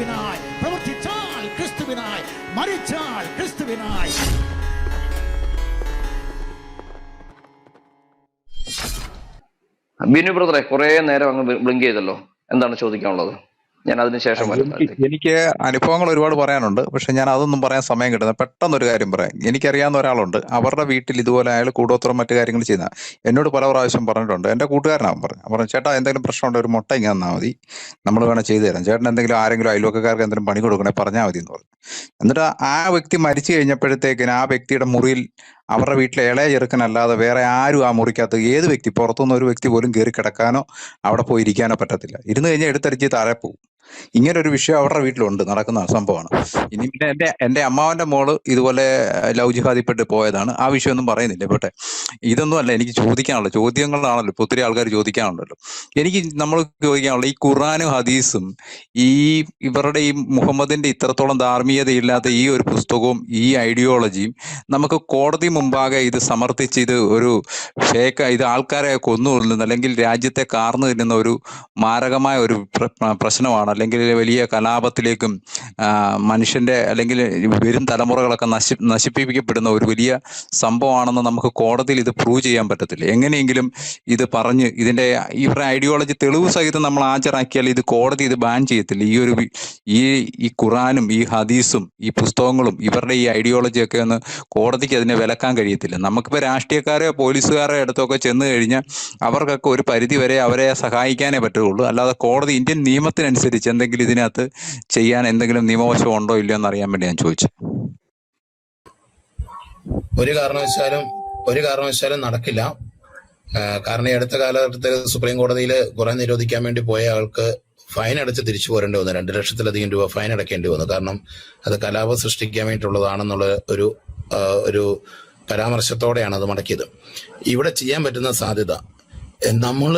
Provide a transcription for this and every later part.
ക്രിസ്തുവിനായി, പ്രവർത്തിച്ചാൽ ക്രിസ്തുവിനായി, മരിച്ചാൽ ക്രിസ്തുവിനായി. ബിനു ബ്രദറെ, കുറെ നേരം അങ്ങ് ബ്ലിങ്ക് ചെയ്തല്ലോ, എന്താണ് ചോദിക്കാനുള്ളത്? ഞാൻ അതിനുശേഷം എനിക്ക് അനുഭവങ്ങൾ ഒരുപാട് പറയാനുണ്ട്. പക്ഷെ ഞാൻ അതൊന്നും പറയാൻ സമയം കിട്ടുന്നത്. പെട്ടെന്നൊരു കാര്യം പറയാം. എനിക്കറിയാവുന്ന ഒരാളുണ്ട്, അവരുടെ വീട്ടിൽ ഇതുപോലെ അയാൾ കൂടോത്രം മറ്റു കാര്യങ്ങൾ ചെയ്യുന്ന എന്നോട് പല പ്രാവശ്യം പറഞ്ഞിട്ടുണ്ട്. എന്റെ കൂട്ടുകാരനാണ് പറഞ്ഞു, ചേട്ടാ എന്തെങ്കിലും പ്രശ്നമുണ്ട് ഒരു മുട്ട ഇങ്ങനെ തന്നാൽ മതി, നമ്മൾ വേണം ചെയ്തു തരാം, ചേട്ടൻ എന്തെങ്കിലും ആരെങ്കിലും അയൽവക്കക്കാർക്ക് എന്തെങ്കിലും പണി കൊടുക്കണേ പറഞ്ഞാൽ മതി എന്ന് പറഞ്ഞു. എന്നിട്ട് ആ വ്യക്തി മരിച്ചു കഴിഞ്ഞപ്പോഴത്തേക്കിന് ആ വ്യക്തിയുടെ മുറിയിൽ അവരുടെ വീട്ടിലെ ഇളയ ചെറുക്കനല്ലാതെ വേറെ ആരും ആ മുറിക്കകത്ത് ഏത് വ്യക്തി, പുറത്തുനിന്ന് ഒരു വ്യക്തി പോലും കയറി കിടക്കാനോ അവിടെ പോയി ഇരിക്കാനോ പറ്റത്തില്ല. ഇരുന്ന് കഴിഞ്ഞാൽ എടുത്തടിച്ച് താഴെ പോകും. ഇങ്ങനെ ഒരു വിഷയം അവരുടെ വീട്ടിലുണ്ട്, നടക്കുന്ന സംഭവമാണ്. ഇനി പിന്നെ എന്റെ അമ്മാവന്റെ മോള് ഇതുപോലെ ലവ് ജിഹാദിപ്പെട്ട് പോയതാണ്. ആ വിഷയമൊന്നും പറയുന്നില്ല. പോട്ടെ, ഇതൊന്നും അല്ല എനിക്ക് ചോദിക്കാനുള്ളത്. ചോദ്യങ്ങളാണല്ലോ ഇപ്പൊ ഒത്തിരി ആൾക്കാർ ചോദിക്കാനുണ്ടല്ലോ. എനിക്ക് നമ്മൾ ചോദിക്കാനുള്ളത്, ഈ ഖുർആനും ഹദീസും ഇവരുടെ ഈ മുഹമ്മദിന്റെ ഇത്രത്തോളം ധാർമ്മികതയില്ലാത്ത ഈ ഒരു പുസ്തകവും ഈ ഐഡിയോളജിയും നമുക്ക് കോടതി മുമ്പാകെ ഇത് സമർത്ഥിച്ച് ഇത് ഒരു ഇത് ആൾക്കാരെ കൊന്നുകൊള്ളുന്ന അല്ലെങ്കിൽ രാജ്യത്തെ കാർന്നു തിന്നുന്ന ഒരു മാരകമായ ഒരു പ്രശ്നമാണ്, അല്ലെങ്കിൽ വലിയ കലാപത്തിലേക്കും മനുഷ്യന്റെ അല്ലെങ്കിൽ വരും തലമുറകളൊക്കെ നശിപ്പിക്കപ്പെടുന്ന ഒരു വലിയ സംഭവമാണെന്ന് നമുക്ക് കോടതിയിൽ ഇത് പ്രൂവ് ചെയ്യാൻ പറ്റത്തില്ല. എങ്ങനെയെങ്കിലും ഇത് പറഞ്ഞ് ഇവരുടെ ഐഡിയോളജി തെളിവ് സഹിതം നമ്മൾ ഹാജരാക്കിയാൽ ഇത് കോടതി ഇത് ബാൻ ചെയ്യത്തില്ല. ഈ ഖുറാനും ഈ ഹദീസും ഈ പുസ്തകങ്ങളും ഇവരുടെ ഈ ഐഡിയോളജിയൊക്കെ ഒന്ന് കോടതിക്ക് അതിനെ വിലക്കാൻ കഴിയത്തില്ല. നമുക്കിപ്പോൾ രാഷ്ട്രീയക്കാരെയോ പോലീസുകാരോ അടുത്തൊക്കെ ചെന്ന് കഴിഞ്ഞാൽ അവർക്കൊക്കെ ഒരു പരിധി വരെ അവരെ സഹായിക്കാനേ പറ്റുള്ളൂ. അല്ലാതെ കോടതി ഇന്ത്യൻ നിയമത്തിനനുസരിച്ച് എന്തെങ്കിലും ഇതിനകത്ത് ചെയ്യാൻ എന്തെങ്കിലും നിയമവശം ഉണ്ടോ ഇല്ലയോ എന്ന് അറിയാൻ വേണ്ടി ഞാൻ ചോദിച്ചു. ഒരു കാരണവശാലും നടക്കില്ല. കാരണം ഈ അടുത്ത കാലഘട്ടത്തിൽ സുപ്രീം കോടതിയിൽ ഖുർആൻ നിരോധിക്കാൻ വേണ്ടി പോയ ആൾക്ക് ഫൈൻ അടച്ച് തിരിച്ചു പോരേണ്ടി വന്നു. 2 ലക്ഷത്തിലധികം രൂപ ഫൈൻ അടയ്ക്കേണ്ടി വന്നു. കാരണം അത് കലാപം സൃഷ്ടിക്കാൻ വേണ്ടിയിട്ടുള്ളതാണെന്നുള്ള ഒരു പരാമർശത്തോടെയാണ് അത് മടക്കിയത്. ഇവിടെ ചെയ്യാൻ പറ്റുന്ന സാധ്യത, നമ്മൾ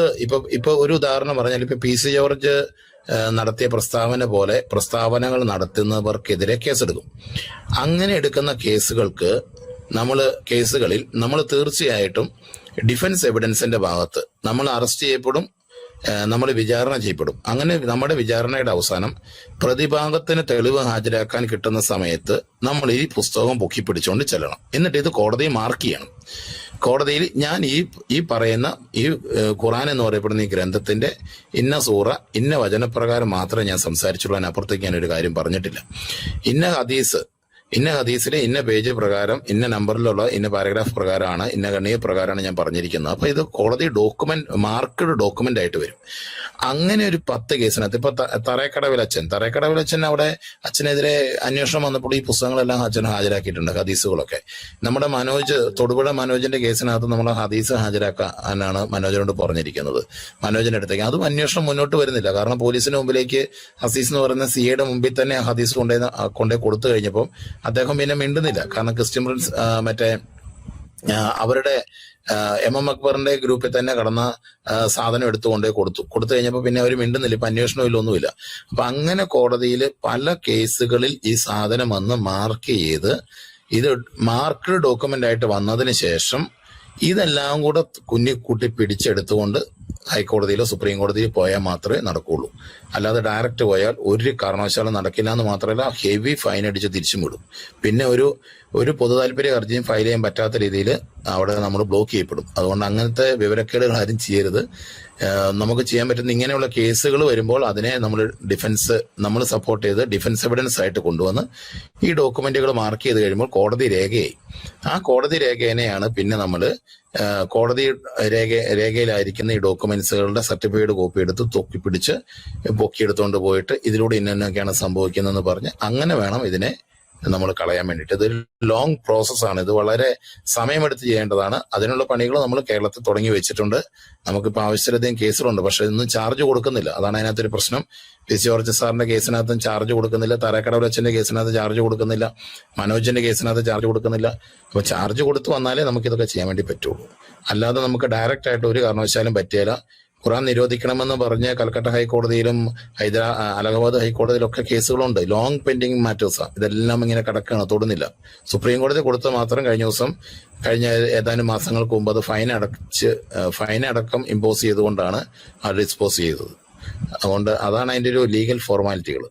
ഇപ്പൊ ഒരു ഉദാഹരണം പറഞ്ഞാൽ, ഇപ്പൊ PC ജോർജ് നടത്തിയ പ്രസ്താവന പോലെ പ്രസ്താവനകൾ നടത്തുന്നവർക്കെതിരെ കേസെടുക്കും. അങ്ങനെ എടുക്കുന്ന കേസുകളിൽ നമ്മൾ തീർച്ചയായിട്ടും ഡിഫൻസ് എവിഡൻസിന്റെ ഭാഗത്ത് നമ്മൾ അറസ്റ്റ് ചെയ്യപ്പെടും, നമ്മൾ വിചാരണ ചെയ്യപ്പെടും. അങ്ങനെ നമ്മുടെ വിചാരണയുടെ അവസാനം പ്രതിഭാഗത്തിന് തെളിവ് ഹാജരാക്കാൻ കിട്ടുന്ന സമയത്ത് നമ്മൾ ഈ പുസ്തകം പൊക്കിപ്പിടിച്ചുകൊണ്ട് ചെല്ലണം. എന്നിട്ട് ഇത് കോടതിയെ മാർക്ക് ചെയ്യണം. കോടതിയിൽ ഞാൻ ഈ പറയുന്ന ഈ ഖുർആൻ എന്ന് പറയപ്പെടുന്ന ഈ ഗ്രന്ഥത്തിന്റെ ഇന്ന സൂറ ഇന്ന വചനപ്രകാരം മാത്രമേ ഞാൻ സംസാരിച്ചുള്ളൂ, അതിനപ്പുറത്തേക്ക് ഞാൻ ഒരു കാര്യം പറഞ്ഞിട്ടില്ല. ഇന്ന ഹദീസിലെ ഇന്ന പേജ് പ്രകാരം ഇന്ന നമ്പറിലുള്ള ഇന്ന പാരഗ്രാഫ് പ്രകാരമാണ് ഇന്ന ഗണ്ണിക പ്രകാരമാണ് ഞാൻ പറഞ്ഞിരിക്കുന്നത്. അപ്പൊ ഇത് കോടതി മാർക്കഡ് ഡോക്യുമെന്റ് ആയിട്ട് വരും. അങ്ങനെ ഒരു 10 കേസിനകത്ത് ഇപ്പൊ തറേക്കടവിലച്ഛൻ അവിടെ അച്ഛനെതിരെ അന്വേഷണം വന്നപ്പോൾ ഈ പുസ്തകങ്ങളെല്ലാം അച്ഛൻ ഹാജരാക്കിയിട്ടുണ്ട്, ഹദീസുകളൊക്കെ. നമ്മുടെ തൊടുപുഴ മനോജിന്റെ കേസിനകത്ത് നമ്മൾ ഹദീസ് ഹാജരാക്കാനാണ് മനോജിനോട് പറഞ്ഞിരിക്കുന്നത്. മനോജിന്റെ അടുത്തേക്ക് അതും അന്വേഷണം മുന്നോട്ട് വരുന്നില്ല. കാരണം പോലീസിന് മുമ്പിലേക്ക് ഹസീസ് എന്ന് പറയുന്ന CAയുടെ മുമ്പിൽ തന്നെ ഹദീസ് കൊണ്ടേ കൊടുത്തു കഴിഞ്ഞപ്പോൾ അദ്ദേഹം പിന്നെ മിണ്ടുന്നില്ല. കാരണം ക്രിസ്ത്യൻ പ്രിൻസ് അവരുടെ MM അക്ബറിന്റെ ഗ്രൂപ്പിൽ തന്നെ കടന്ന സാധനം എടുത്തുകൊണ്ടേ കൊടുത്തു കഴിഞ്ഞപ്പോൾ പിന്നെ അവർ മിണ്ടുന്നില്ല. ഇപ്പൊ അന്വേഷണമില്ല, ഒന്നുമില്ല. അപ്പൊ അങ്ങനെ കോടതിയിൽ പല കേസുകളിൽ ഈ സാധനം വന്ന് മാർക്ക് ചെയ്ത് ഇത് മാർക്ക്ഡ് ഡോക്യുമെന്റ് ആയിട്ട് വന്നതിന് ശേഷം ഇതെല്ലാം കൂടെ കുഞ്ഞിക്കുട്ടി പിടിച്ചെടുത്തുകൊണ്ട് ഹൈക്കോടതിയിലോ സുപ്രീം കോടതിയിൽ പോയാൽ മാത്രമേ നടക്കുകയുള്ളൂ. അല്ലാതെ ഡയറക്റ്റ് പോയാൽ ഒരു കാരണവശാലും നടക്കില്ല എന്ന് മാത്രമല്ല, ഹെവി ഫൈൻ അടിച്ച് തിരിച്ചും വിടും. പിന്നെ ഒരു പൊതു താല്പര്യ ഹർജിയും ഫയൽ ചെയ്യാൻ പറ്റാത്ത രീതിയിൽ അവിടെ നമ്മൾ ബ്ലോക്ക് ചെയ്യപ്പെടും. അതുകൊണ്ട് അങ്ങനത്തെ വിവരക്കേടുകൾ ആരും ചെയ്യരുത്. നമുക്ക് ചെയ്യാൻ പറ്റുന്ന ഇങ്ങനെയുള്ള കേസുകൾ വരുമ്പോൾ അതിനെ നമ്മൾ സപ്പോർട്ട് ചെയ്ത് ഡിഫൻസ് എവിഡൻസ് ആയിട്ട് കൊണ്ടുവന്ന് ഈ ഡോക്യുമെന്റുകൾ മാർക്ക് ചെയ്ത് കഴിയുമ്പോൾ കോടതി രേഖയായി. ആ കോടതി രേഖേനെയാണ് പിന്നെ നമ്മൾ കോടതി രേഖയിലായിരിക്കുന്ന ഈ ഡോക്യുമെന്റ്സുകളുടെ സർട്ടിഫൈഡ് കോപ്പി എടുത്ത് തൊക്കിപ്പിടിച്ച് പൊക്കിയെടുത്തുകൊണ്ട് പോയിട്ട് ഇതിലൂടെ ഇന്നൊക്കെയാണ് സംഭവിക്കുന്നതെന്ന് പറഞ്ഞ് അങ്ങനെ വേണം ഇതിനെ നമ്മൾ കളയാൻ വേണ്ടിയിട്ട്. ഇതൊരു ലോങ് പ്രോസസ്സാണ്. ഇത് വളരെ സമയമെടുത്ത് ചെയ്യേണ്ടതാണ്. അതിനുള്ള പണികൾ നമ്മൾ കേരളത്തിൽ തുടങ്ങി വെച്ചിട്ടുണ്ട്. നമുക്കിപ്പോൾ ആവശ്യത്തിലധികം കേസുകളുണ്ട്, പക്ഷെ ഇന്നും ചാർജ് കൊടുക്കുന്നില്ല. അതാണ് അതിനകത്തൊരു പ്രശ്നം. PC ജോർജ് സാറിന്റെ കേസിനകത്തും ചാർജ് കൊടുക്കുന്നില്ല, തറക്കടവലച്ഛന്റെ കേസിനകത്ത് ചാർജ് കൊടുക്കുന്നില്ല, മനോജിന്റെ കേസിനകത്ത് ചാർജ് കൊടുക്കുന്നില്ല. അപ്പൊ ചാർജ് കൊടുത്തു വന്നാലേ നമുക്കിതൊക്കെ ചെയ്യാൻ വേണ്ടി പറ്റുള്ളൂ. അല്ലാതെ നമുക്ക് ഡയറക്റ്റ് ആയിട്ട് ഒരു കാരണവശാലും പറ്റില്ല. ഖുർആൻ നിരോധിക്കണമെന്ന് പറഞ്ഞ് കൽക്കട്ട ഹൈക്കോടതിയിലും അലഹബാദ് ഹൈക്കോടതിയിലൊക്കെ കേസുകളുണ്ട്. ലോങ് പെൻഡിങ് മാറ്റേഴ്സാണ്. ഇതെല്ലാം ഇങ്ങനെ കിടക്കുകയാണ്, തൊടുന്നില്ല. സുപ്രീം കോടതി കൊടുത്ത മാത്രം കഴിഞ്ഞ ഏതാനും മാസങ്ങൾക്ക് മുമ്പ് അത് ഫൈനടക്കം ഇമ്പോസ് ചെയ്തുകൊണ്ടാണ് അത് ഡിസ്പോസ് ചെയ്തത്. അതുകൊണ്ട് അതാണ് അതിന്റെ ഒരു ലീഗൽ ഫോർമാലിറ്റികൾ.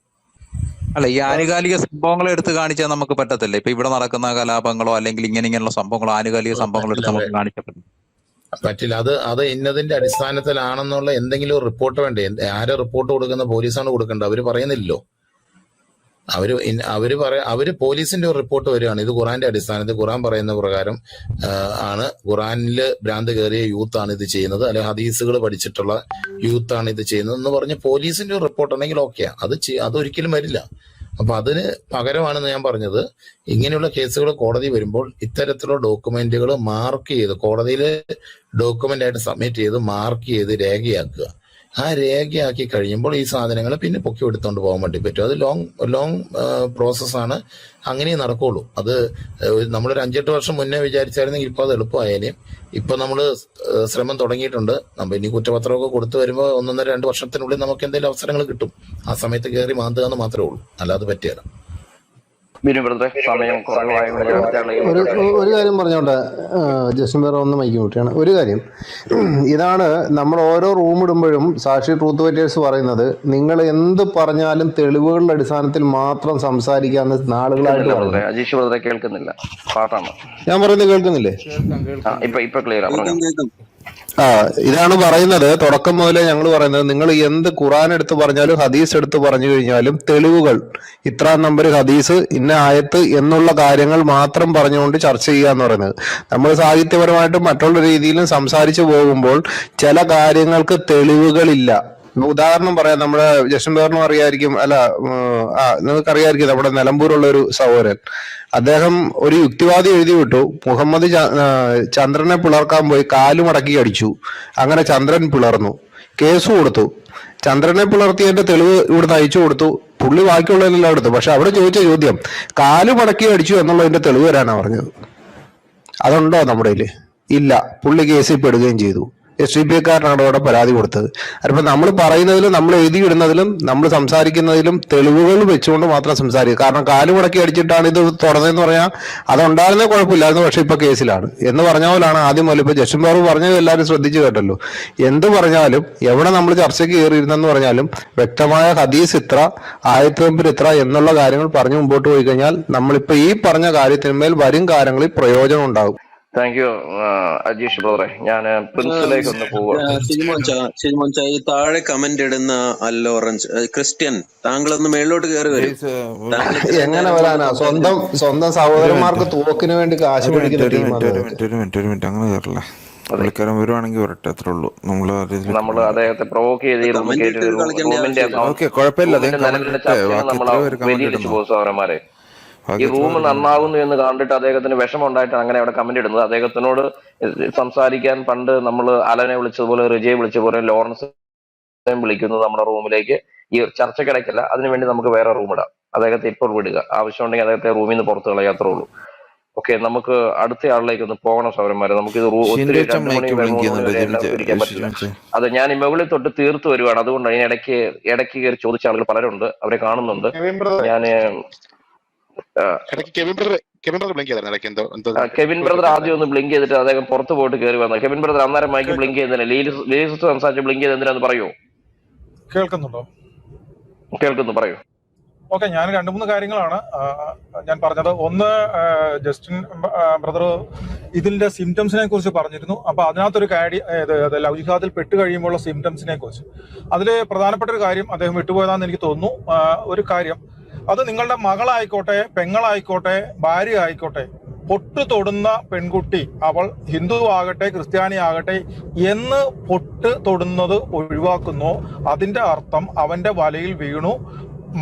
അല്ല, ഈ ആനുകാലിക സംഭവങ്ങൾ എടുത്ത് കാണിച്ചാൽ നമുക്ക് പറ്റത്തില്ല. ഇപ്പൊ ഇവിടെ നടക്കുന്ന കലാപങ്ങളോ അല്ലെങ്കിൽ ഇങ്ങനെയുള്ള സംഭവങ്ങളോ ആനുകാലിക സംഭവങ്ങൾ എടുത്ത് പറ്റില്ല നമുക്ക് കാണിച്ചാൽ പറ്റില്ല. പറ്റില്ല. അത് ഇന്നതിന്റെ അടിസ്ഥാനത്തിലാണെന്നുള്ള എന്തെങ്കിലും ഒരു റിപ്പോർട്ട് വേണ്ടേ? ആരെ റിപ്പോർട്ട് കൊടുക്കുന്ന? പോലീസാണ് കൊടുക്കേണ്ടത്. അവര് പറയുന്നില്ലല്ലോ. അവര് പോലീസിന്റെ ഒരു റിപ്പോർട്ട് വരികയാണ്, ഇത് ഖുറാന്റെ അടിസ്ഥാനത്തിൽ ഖുറാൻ പറയുന്ന പ്രകാരം ആണ്, ഖുറാനില് ഭ്രാന്ത് കയറിയ യൂത്ത് ആണ് ഇത് ചെയ്യുന്നത്, അല്ലെങ്കിൽ ഹദീസുകൾ പഠിച്ചിട്ടുള്ള യൂത്ത് ആണ് ഇത് ചെയ്യുന്നത് എന്ന് പറഞ്ഞ് പോലീസിന്റെ ഒരു റിപ്പോർട്ട് ഉണ്ടെങ്കിൽ ഓക്കെയാ. അതൊരിക്കലും വരില്ല. അപ്പൊ അതിന് പകരമാണെന്ന് ഞാൻ പറഞ്ഞത്, ഇങ്ങനെയുള്ള കേസുകൾ കോടതി വരുമ്പോൾ ഇത്തരത്തിലുള്ള ഡോക്യുമെന്റുകൾ മാർക്ക് ചെയ്ത് കോടതിയിൽ ഡോക്യുമെന്റ് ആയിട്ട് സബ്മിറ്റ് ചെയ്ത് മാർക്ക് ചെയ്ത് രേഖയാക്കുക. ആ രേഖയാക്കി കഴിയുമ്പോൾ ഈ സാധനങ്ങൾ പിന്നെ പൊക്കി എടുത്തുകൊണ്ട് പോകാൻ വേണ്ടി പറ്റും. അത് ലോങ് പ്രോസസ്സാണ്. അങ്ങനെ നടക്കുള്ളൂ. അത് നമ്മളൊരു 5-8 വർഷം മുന്നേ വിചാരിച്ചായിരുന്നെങ്കിൽ ഇപ്പൊ അത് എളുപ്പമായാലും ഇപ്പൊ നമ്മൾ ശ്രമം തുടങ്ങിയിട്ടുണ്ട്. നമ്മൾ ഇനി കുറ്റപത്രമൊക്കെ കൊടുത്തു വരുമ്പോൾ 1-2 വർഷത്തിനുള്ളിൽ നമുക്ക് എന്തെങ്കിലും അവസരങ്ങൾ കിട്ടും. ആ സമയത്ത് കയറി മാന്തുക എന്ന് മാത്രമേ ഉള്ളൂ, അല്ലാതെ പറ്റിയല്ല. സമയം ഒരു കാര്യം പറഞ്ഞോട്ടെ, ജസ്റ്റിൻ വേറെ ഒന്ന് മൈക്ക് കൂട്ടിയാണ്. ഒരു കാര്യം, ഇതാണ് നമ്മൾ ഓരോ റൂം ഇടുമ്പോഴും സാക്ഷി ട്രൂത്ത് വെറ്റേഴ്സ് പറയുന്നത്, നിങ്ങൾ എന്ത് പറഞ്ഞാലും തെളിവുകളുടെ അടിസ്ഥാനത്തിൽ മാത്രം സംസാരിക്കാന്ന് നാളുകളായിട്ട് പറഞ്ഞു. അജീഷ് ബ്രദറെ കേൾക്കുന്നില്ല, പാട്ടാണ് ഞാൻ പറയുന്നത്. കേൾക്കുന്നില്ലേ? ഇപ്പൊ ക്ലിയർ ആണ്. ഇതാണ് പറയുന്നത്. തുടക്കം മുതലേ ഞങ്ങൾ പറയുന്നത്, നിങ്ങൾ എന്ത് ഖുറാൻ എടുത്ത് പറഞ്ഞാലും ഹദീസ് എടുത്ത് പറഞ്ഞു കഴിഞ്ഞാലും തെളിവുകൾ, ഇത്ര നമ്പർ ഹദീസ്, ഇന്ന ആയത്ത് എന്നുള്ള കാര്യങ്ങൾ മാത്രം പറഞ്ഞുകൊണ്ട് ചർച്ച ചെയ്യുക എന്ന് പറയുന്നത്. നമ്മൾ സാഹിത്യപരമായിട്ടും മറ്റുള്ള രീതിയിലും സംസാരിച്ചു പോകുമ്പോൾ ചില കാര്യങ്ങൾക്ക് തെളിവുകളില്ല. ഉദാഹരണം പറയാം, നമ്മുടെ ജസ്റ്റിൻ പേറിനും അറിയായിരിക്കും, അല്ല നിങ്ങൾക്ക് അറിയായിരിക്കും, നമ്മുടെ നിലമ്പൂരുള്ള ഒരു സഹോദരൻ, അദ്ദേഹം ഒരു യുക്തിവാദി എഴുതി വിട്ടു, മുഹമ്മദ് ചന്ദ്രനെ പിളർക്കാൻ പോയി കാല് മടക്കി അടിച്ചു, അങ്ങനെ ചന്ദ്രൻ പിളർന്നു, കേസ് കൊടുത്തു. ചന്ദ്രനെ പിളർത്തിയതിന്റെ തെളിവ് ഇവിടുന്ന് അയച്ചു കൊടുത്തു, പുള്ളി ബാക്കിയുള്ളതെല്ലാം എടുത്തു. പക്ഷെ അവിടെ ചോദിച്ച ചോദ്യം, കാല് മടക്കി അടിച്ചു എന്നുള്ളതിന്റെ തെളിവ് വരാനാണ് പറഞ്ഞത്. അതുണ്ടോ നമ്മുടെ കയ്യില്? ഇല്ല. പുള്ളി കേസിൽ പെടുകയും ചെയ്തു. SDPക്കാരനാണ് അവിടെ പരാതി കൊടുത്തത്. അതിപ്പോൾ നമ്മൾ പറയുന്നതിലും നമ്മൾ എഴുതിയിടുന്നതിലും നമ്മൾ സംസാരിക്കുന്നതിലും തെളിവുകൾ വെച്ചുകൊണ്ട് മാത്രം സംസാരിക്കുക. കാരണം കാല് മുടക്കി അടിച്ചിട്ടാണ് ഇത് തുറന്നതെന്ന് പറഞ്ഞാൽ അതുണ്ടായിരുന്നേ കുഴപ്പമില്ലായിരുന്നു, പക്ഷെ ഇപ്പൊ കേസിലാണ് എന്ന് പറഞ്ഞ പോലാണ് ആദ്യം മുതൽ. ഇപ്പൊ ജസ്റ്റിൻ ബാബു പറഞ്ഞത് എല്ലാവരും ശ്രദ്ധിച്ചു കേട്ടല്ലോ. എന്ത് പറഞ്ഞാലും എവിടെ നമ്മൾ ചർച്ചയ്ക്ക് കയറിയിരുന്നെന്ന് പറഞ്ഞാലും വ്യക്തമായ ഹദീസ് ഇത്ര, ആയത്ത് നമ്പർ ഇത്ര എന്നുള്ള കാര്യങ്ങൾ പറഞ്ഞു മുമ്പോട്ട് പോയി കഴിഞ്ഞാൽ നമ്മളിപ്പോ ഈ പറഞ്ഞ കാര്യത്തിന്മേൽ വരും കാലങ്ങളിൽ പ്രയോജനം ഉണ്ടാകും. താങ്ക് യു അജീഷ് ബ്രദറെ. ഞാൻ പ്രിൻസിലേക്ക് ഒന്ന് പോവാ. ഈ താഴെ കമന്റ് ഇടുന്ന ലോറൻസ് ക്രിസ്ത്യൻ, താങ്കളൊന്ന് മേളിലോട്ട് കയറി വരും. എങ്ങനെ വരാനാ? സ്വന്തം സഹോദരന്മാർക്ക് തോക്കിന് വേണ്ടി കാശ് പിടിക്കുന്ന ഒരു മിനിറ്റ് അങ്ങനെ കയറില്ല. പുള്ളിക്കാരൻ വരുവാണെങ്കിൽ വരട്ടെ, അത്രേ ഉള്ളൂ. നമ്മൾ അദ്ദേഹത്തെ പ്രൊവോക്ക് ചെയ്ത് ഈ റൂം നന്നാവുന്നു എന്ന് കണ്ടിട്ട് അദ്ദേഹത്തിന് വിഷമം ഉണ്ടായിട്ടാണ് അങ്ങനെ അവിടെ കമന്റ് ഇടുന്നത്. അദ്ദേഹത്തിനോട് സംസാരിക്കാൻ പണ്ട് നമ്മൾ അലനെ വിളിച്ചതുപോലെ, റിജയെ വിളിച്ചതുപോലെ, ലോറൻസ് വിളിക്കുന്നത് നമ്മുടെ റൂമിലേക്ക് ഈ ചർച്ചക്കിടയ്ക്കല്ല. അതിനുവേണ്ടി നമുക്ക് വേറെ റൂം ഇടാം. അദ്ദേഹത്തെ ഇപ്പോൾ വിടുക, ആവശ്യമുണ്ടെങ്കിൽ അദ്ദേഹത്തെ റൂമിൽ നിന്ന് പുറത്ത് കളയാത്രേ ഉള്ളൂ. ഓക്കെ, നമുക്ക് അടുത്ത ആളിലേക്ക് ഒന്ന് പോകണം സൗരന്മാരെ. നമുക്കിത് ഒത്തിരി 2 മണി ഇരിക്കാൻ പറ്റില്ല. അത് ഞാൻ ഈ മുകളിൽ തൊട്ട് തീർത്ത് വരുവാണ്. അതുകൊണ്ട് അതിന് ഇടയ്ക്ക് കയറി ചോദിച്ച ആളുകൾ പലരുണ്ട്, അവരെ കാണുന്നുണ്ട്. ഞാൻ കെവിൻ ബ്രദർ ആദ്യം ഒന്ന് ബ്ലിങ്ക് ചെയ്തിട്ട് അദ്ദേഹം പുറത്ത് പോയിട്ട് കയറി വന്നത്. കെവിൻ ബ്രദർ അന്നേരം മൈക്ക് ബ്ലിങ്ക് ചെയ്യുന്നില്ല. ലീസ് സംസാരിച്ച് ബ്ലിങ്ക് ചെയ്ത് എന്തിനാന്ന് പറയൂ. കേൾക്കുന്നുണ്ടോ? കേൾക്കുന്നു, പറയൂ. ഓക്കെ, ഞാൻ 2-3 കാര്യങ്ങളാണ് ഞാൻ പറഞ്ഞത്. ഒന്ന്, ജസ്റ്റിൻ ബ്രദർ ഇതിന്റെ സിംറ്റംസിനെ കുറിച്ച് പറഞ്ഞിരുന്നു. അപ്പൊ അതിനകത്തൊരു ലവ് ജിഹാദിൽ പെട്ട് കഴിയുമ്പോഴുള്ള സിംറ്റംസിനെ കുറിച്ച് അതില് പ്രധാനപ്പെട്ട ഒരു കാര്യം അദ്ദേഹം വിട്ടുപോയതാന്ന് എനിക്ക് തോന്നുന്നു. ഒരു കാര്യം, അത് നിങ്ങളുടെ മകളായിക്കോട്ടെ, പെങ്ങളായിക്കോട്ടെ, ഭാര്യ ആയിക്കോട്ടെ, പൊട്ട് തൊടുന്ന പെൺകുട്ടി, അവൾ ഹിന്ദു ആകട്ടെ ക്രിസ്ത്യാനി ആകട്ടെ, എന്ന് പൊട്ട് തൊടുന്നത് ഒഴിവാക്കുന്നോ അതിന്റെ അർത്ഥം അവന്റെ വലയിൽ വീണു,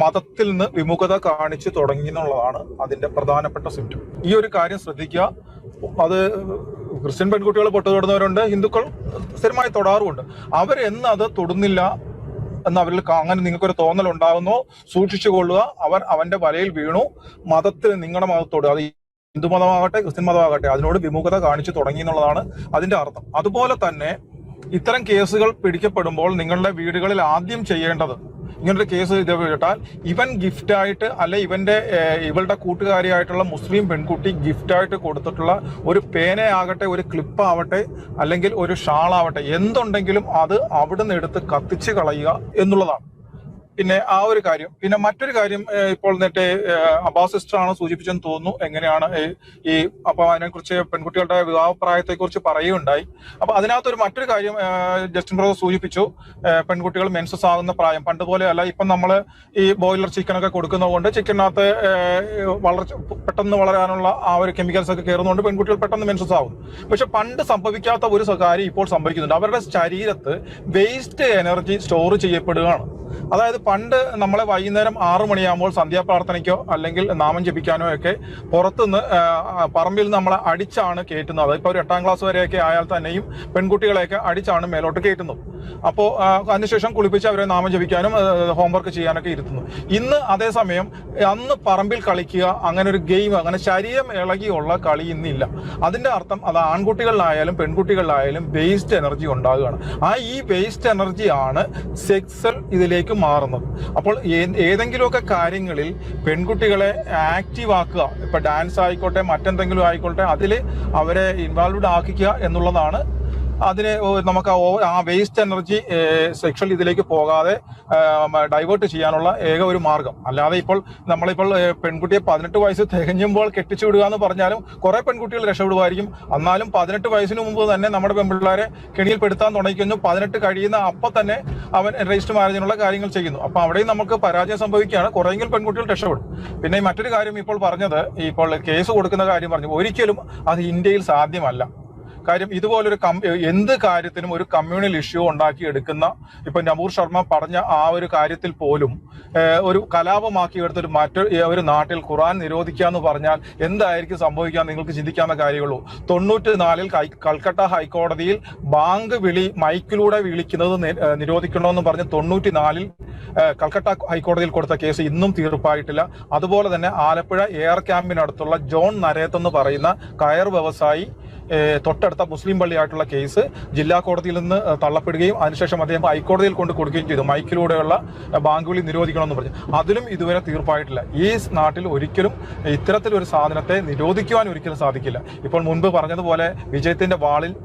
മതത്തിൽ നിന്ന് വിമുഖത കാണിച്ചു തുടങ്ങി എന്നുള്ളതാണ് അതിന്റെ പ്രധാനപ്പെട്ട സിംറ്റം. ഈ ഒരു കാര്യം ശ്രദ്ധിക്കുക. അത് ക്രിസ്ത്യൻ പെൺകുട്ടികൾ പൊട്ട് തൊടുന്നവരുണ്ട്, ഹിന്ദുക്കൾ സ്ഥിരമായി തൊടാറുമുണ്ട്. അവരെന്ന് അത് തൊടുന്നില്ല എന്ന് അവരിൽ അങ്ങനെ നിങ്ങൾക്കൊരു തോന്നൽ ഉണ്ടാകുന്നോ സൂക്ഷിച്ചു കൊള്ളുക. അവന്റെ വലയിൽ വീണു, മതത്തിൽ നിങ്ങളുടെ മതത്തോട്, അത് ഹിന്ദു മതമാകട്ടെ ക്രിസ്ത്യൻ മതമാകട്ടെ, അതിനോട് വിമുഖത കാണിച്ചു തുടങ്ങി എന്നുള്ളതാണ് അതിന്റെ അർത്ഥം. അതുപോലെ തന്നെ ഇത്തരം കേസുകൾ പിടിക്കപ്പെടുമ്പോൾ നിങ്ങളുടെ വീടുകളിൽ ആദ്യം ചെയ്യേണ്ടത്, ഇങ്ങനൊരു കേസ് ഇത് കേട്ടാൽ ഇവൻ ഗിഫ്റ്റായിട്ട്, അല്ലെ ഇവളുടെ കൂട്ടുകാരിയായിട്ടുള്ള മുസ്ലിം പെൺകുട്ടി ഗിഫ്റ്റായിട്ട് കൊടുത്തിട്ടുള്ള ഒരു പേനയാകട്ടെ, ഒരു ക്ലിപ്പ് ആവട്ടെ, അല്ലെങ്കിൽ ഒരു ഷാളാവട്ടെ, എന്തുണ്ടെങ്കിലും അത് അവിടുന്ന് എടുത്ത് കത്തിച്ച് കളയുക എന്നുള്ളതാണ്. പിന്നെ ആ ഒരു കാര്യം. പിന്നെ മറ്റൊരു കാര്യം, ഇപ്പോൾ നേരത്തെ അബ്ബാസ് സിസ്റ്റർ ആണ് സൂചിപ്പിച്ചെന്ന് തോന്നുന്നു, എങ്ങനെയാണ് ഈ അപ്പൊ അതിനെക്കുറിച്ച് പെൺകുട്ടികളുടെ വിവാഹപ്രായത്തെ കുറിച്ച് പറയുകയുണ്ടായി. അപ്പൊ അതിനകത്തൊരു മറ്റൊരു കാര്യം ജസ്റ്റിൻ ബ്രദർ സൂചിപ്പിച്ചു, പെൺകുട്ടികൾ മെൻസസ് ആകുന്ന പ്രായം പണ്ട് പോലെ അല്ല. ഇപ്പം നമ്മൾ ഈ ബോയിലർ ചിക്കനൊക്കെ കൊടുക്കുന്നത് കൊണ്ട് ചിക്കനകത്ത് പെട്ടെന്ന് വളരാനുള്ള ആ ഒരു കെമിക്കൽസ് ഒക്കെ കയറുന്നതുകൊണ്ട് പെൺകുട്ടികൾ പെട്ടെന്ന് മെൻസസ് ആകും. പക്ഷെ പണ്ട് സംഭവിക്കാത്ത ഒരു കാര്യം ഇപ്പോൾ സംഭവിക്കുന്നുണ്ട്. അവരുടെ ശരീരത്ത് വേസ്റ്റ് എനർജി സ്റ്റോർ ചെയ്യപ്പെടുകയാണ്. അതായത് പണ്ട് നമ്മളെ വൈകുന്നേരം 6 മണിയാകുമ്പോൾ സന്ധ്യാപ്രാർത്ഥനയ്ക്കോ അല്ലെങ്കിൽ നാമം ജപിക്കാനോ ഒക്കെ പുറത്തുനിന്ന് പറമ്പിൽ നമ്മളെ അടിച്ചാണ് കയറ്റുന്നത്. ഇപ്പോൾ ഒരു 8ാം ക്ലാസ് വരെയൊക്കെ ആയാൽ തന്നെയും പെൺകുട്ടികളെയൊക്കെ അടിച്ചാണ് മേലോട്ട് കയറ്റുന്നത്. അപ്പോൾ അതിനുശേഷം കുളിപ്പിച്ച് അവരെ നാമം ജപിക്കാനും ഹോംവർക്ക് ചെയ്യാനൊക്കെ ഇരുത്തുന്നു. ഇന്ന് അതേസമയം അന്ന് പറമ്പിൽ കളിക്കുക, അങ്ങനെ ഒരു ഗെയിം, അങ്ങനെ ശരീരം ഇളകിയുള്ള കളി ഇന്നില്ല. അതിന്റെ അർത്ഥം അത് ആൺകുട്ടികളിലായാലും പെൺകുട്ടികളിലായാലും വേസ്റ്റ് എനർജി ഉണ്ടാകുകയാണ്. ഈ വേസ്റ്റ് എനർജിയാണ് സെക്സൽ ഇതിലേക്ക് മാറുന്നത്. അപ്പോൾ ഏതെങ്കിലുമൊക്കെ കാര്യങ്ങളിൽ പെൺകുട്ടികളെ ആക്റ്റീവ് ആക്കുക, ഇപ്പൊ ഡാൻസ് ആയിക്കോട്ടെ മറ്റെന്തെങ്കിലും ആയിക്കോട്ടെ, അതിൽ അവരെ ഇൻവോൾവ്ഡ് ആക്കിക്കുക എന്നുള്ളതാണ് അതിന് നമുക്ക് ആ വേസ്റ്റ് എനർജി സെക്ഷൽ ഇതിലേക്ക് പോകാതെ ഡൈവേർട്ട് ചെയ്യാനുള്ള ഏക ഒരു മാർഗം. അല്ലാതെ ഇപ്പോൾ നമ്മളിപ്പോൾ പെൺകുട്ടിയെ 18 വയസ്സ് തികഞ്ഞുമ്പോൾ കെട്ടിച്ചു വിടുക എന്ന് പറഞ്ഞാലും കുറെ പെൺകുട്ടികൾ രക്ഷപ്പെടുമായിരിക്കും. എന്നാലും 18 വയസ്സിന് മുമ്പ് തന്നെ നമ്മുടെ പെൺപിള്ളേരെ കെണിയിൽപ്പെടുത്താൻ തുടങ്ങിക്കുന്നു. 18 കഴിയുന്ന അപ്പം തന്നെ അവൻ രജിസ്റ്റർ മാരേജിനുള്ള കാര്യങ്ങൾ ചെയ്യുന്നു. അപ്പൊ അവിടെയും നമുക്ക് പരാജയം സംഭവിക്കുകയാണ്. കുറെയെങ്കിലും പെൺകുട്ടികൾ രക്ഷപ്പെടും. പിന്നെ മറ്റൊരു കാര്യം ഇപ്പോൾ പറഞ്ഞത്, ഇപ്പോൾ കേസ് കൊടുക്കുന്ന കാര്യം പറഞ്ഞു, ഒരിക്കലും അത് ഇന്ത്യയിൽ സാധ്യമല്ല. കാര്യം ഇതുപോലൊരു എന്ത് കാര്യത്തിനും ഒരു കമ്മ്യൂണൽ ഇഷ്യൂ ഉണ്ടാക്കിയെടുക്കുന്ന, ഇപ്പൊ നമൂർ ശർമ്മ പറഞ്ഞ ആ ഒരു കാര്യത്തിൽ പോലും ഒരു കലാപമാക്കി എടുത്തൊരു ഒരു നാട്ടിൽ ഖുർആൻ നിരോധിക്കുക എന്ന് പറഞ്ഞാൽ എന്തായിരിക്കും സംഭവിക്കുക നിങ്ങൾക്ക് ചിന്തിക്കാവുന്ന കാര്യമുള്ളൂ. 94-ൽ കൽക്കട്ട ഹൈക്കോടതിയിൽ ബാങ്ക് വിളി മൈക്കിലൂടെ വിളിക്കുന്നത് നിരോധിക്കണമെന്ന് പറഞ്ഞ് 94-ൽ കൽക്കട്ട ഹൈക്കോടതിയിൽ കൊടുത്ത കേസ് ഇന്നും തീർപ്പായിട്ടില്ല. അതുപോലെ തന്നെ ആലപ്പുഴ എയർ ക്യാമ്പിനടുത്തുള്ള ജോൺ നരേത്ത് എന്ന് പറയുന്ന കയർ വ്യവസായി തൊട്ടടുത്ത മുസ്ലിം പള്ളിയായിട്ടുള്ള കേസ് ജില്ലാ കോടതിയിൽ നിന്ന് തള്ളപ്പെടുകയും അതിനുശേഷം അദ്ദേഹം ഹൈക്കോടതിയിൽ കൊണ്ട് കൊടുക്കുകയും ചെയ്തു. മൈക്കിലൂടെയുള്ള ബാങ്ക് വിളി നിരോധിക്കണമെന്ന് പറഞ്ഞു. അതിലും ഇതുവരെ തീർപ്പായിട്ടില്ല. ഈ നാട്ടിൽ ഒരിക്കലും ഇത്തരത്തിലൊരു സാധനത്തെ നിരോധിക്കുവാൻ ഒരിക്കലും സാധിക്കില്ല. ഇപ്പോൾ മുൻപ് പറഞ്ഞതുപോലെ വിജയത്തിന്റെ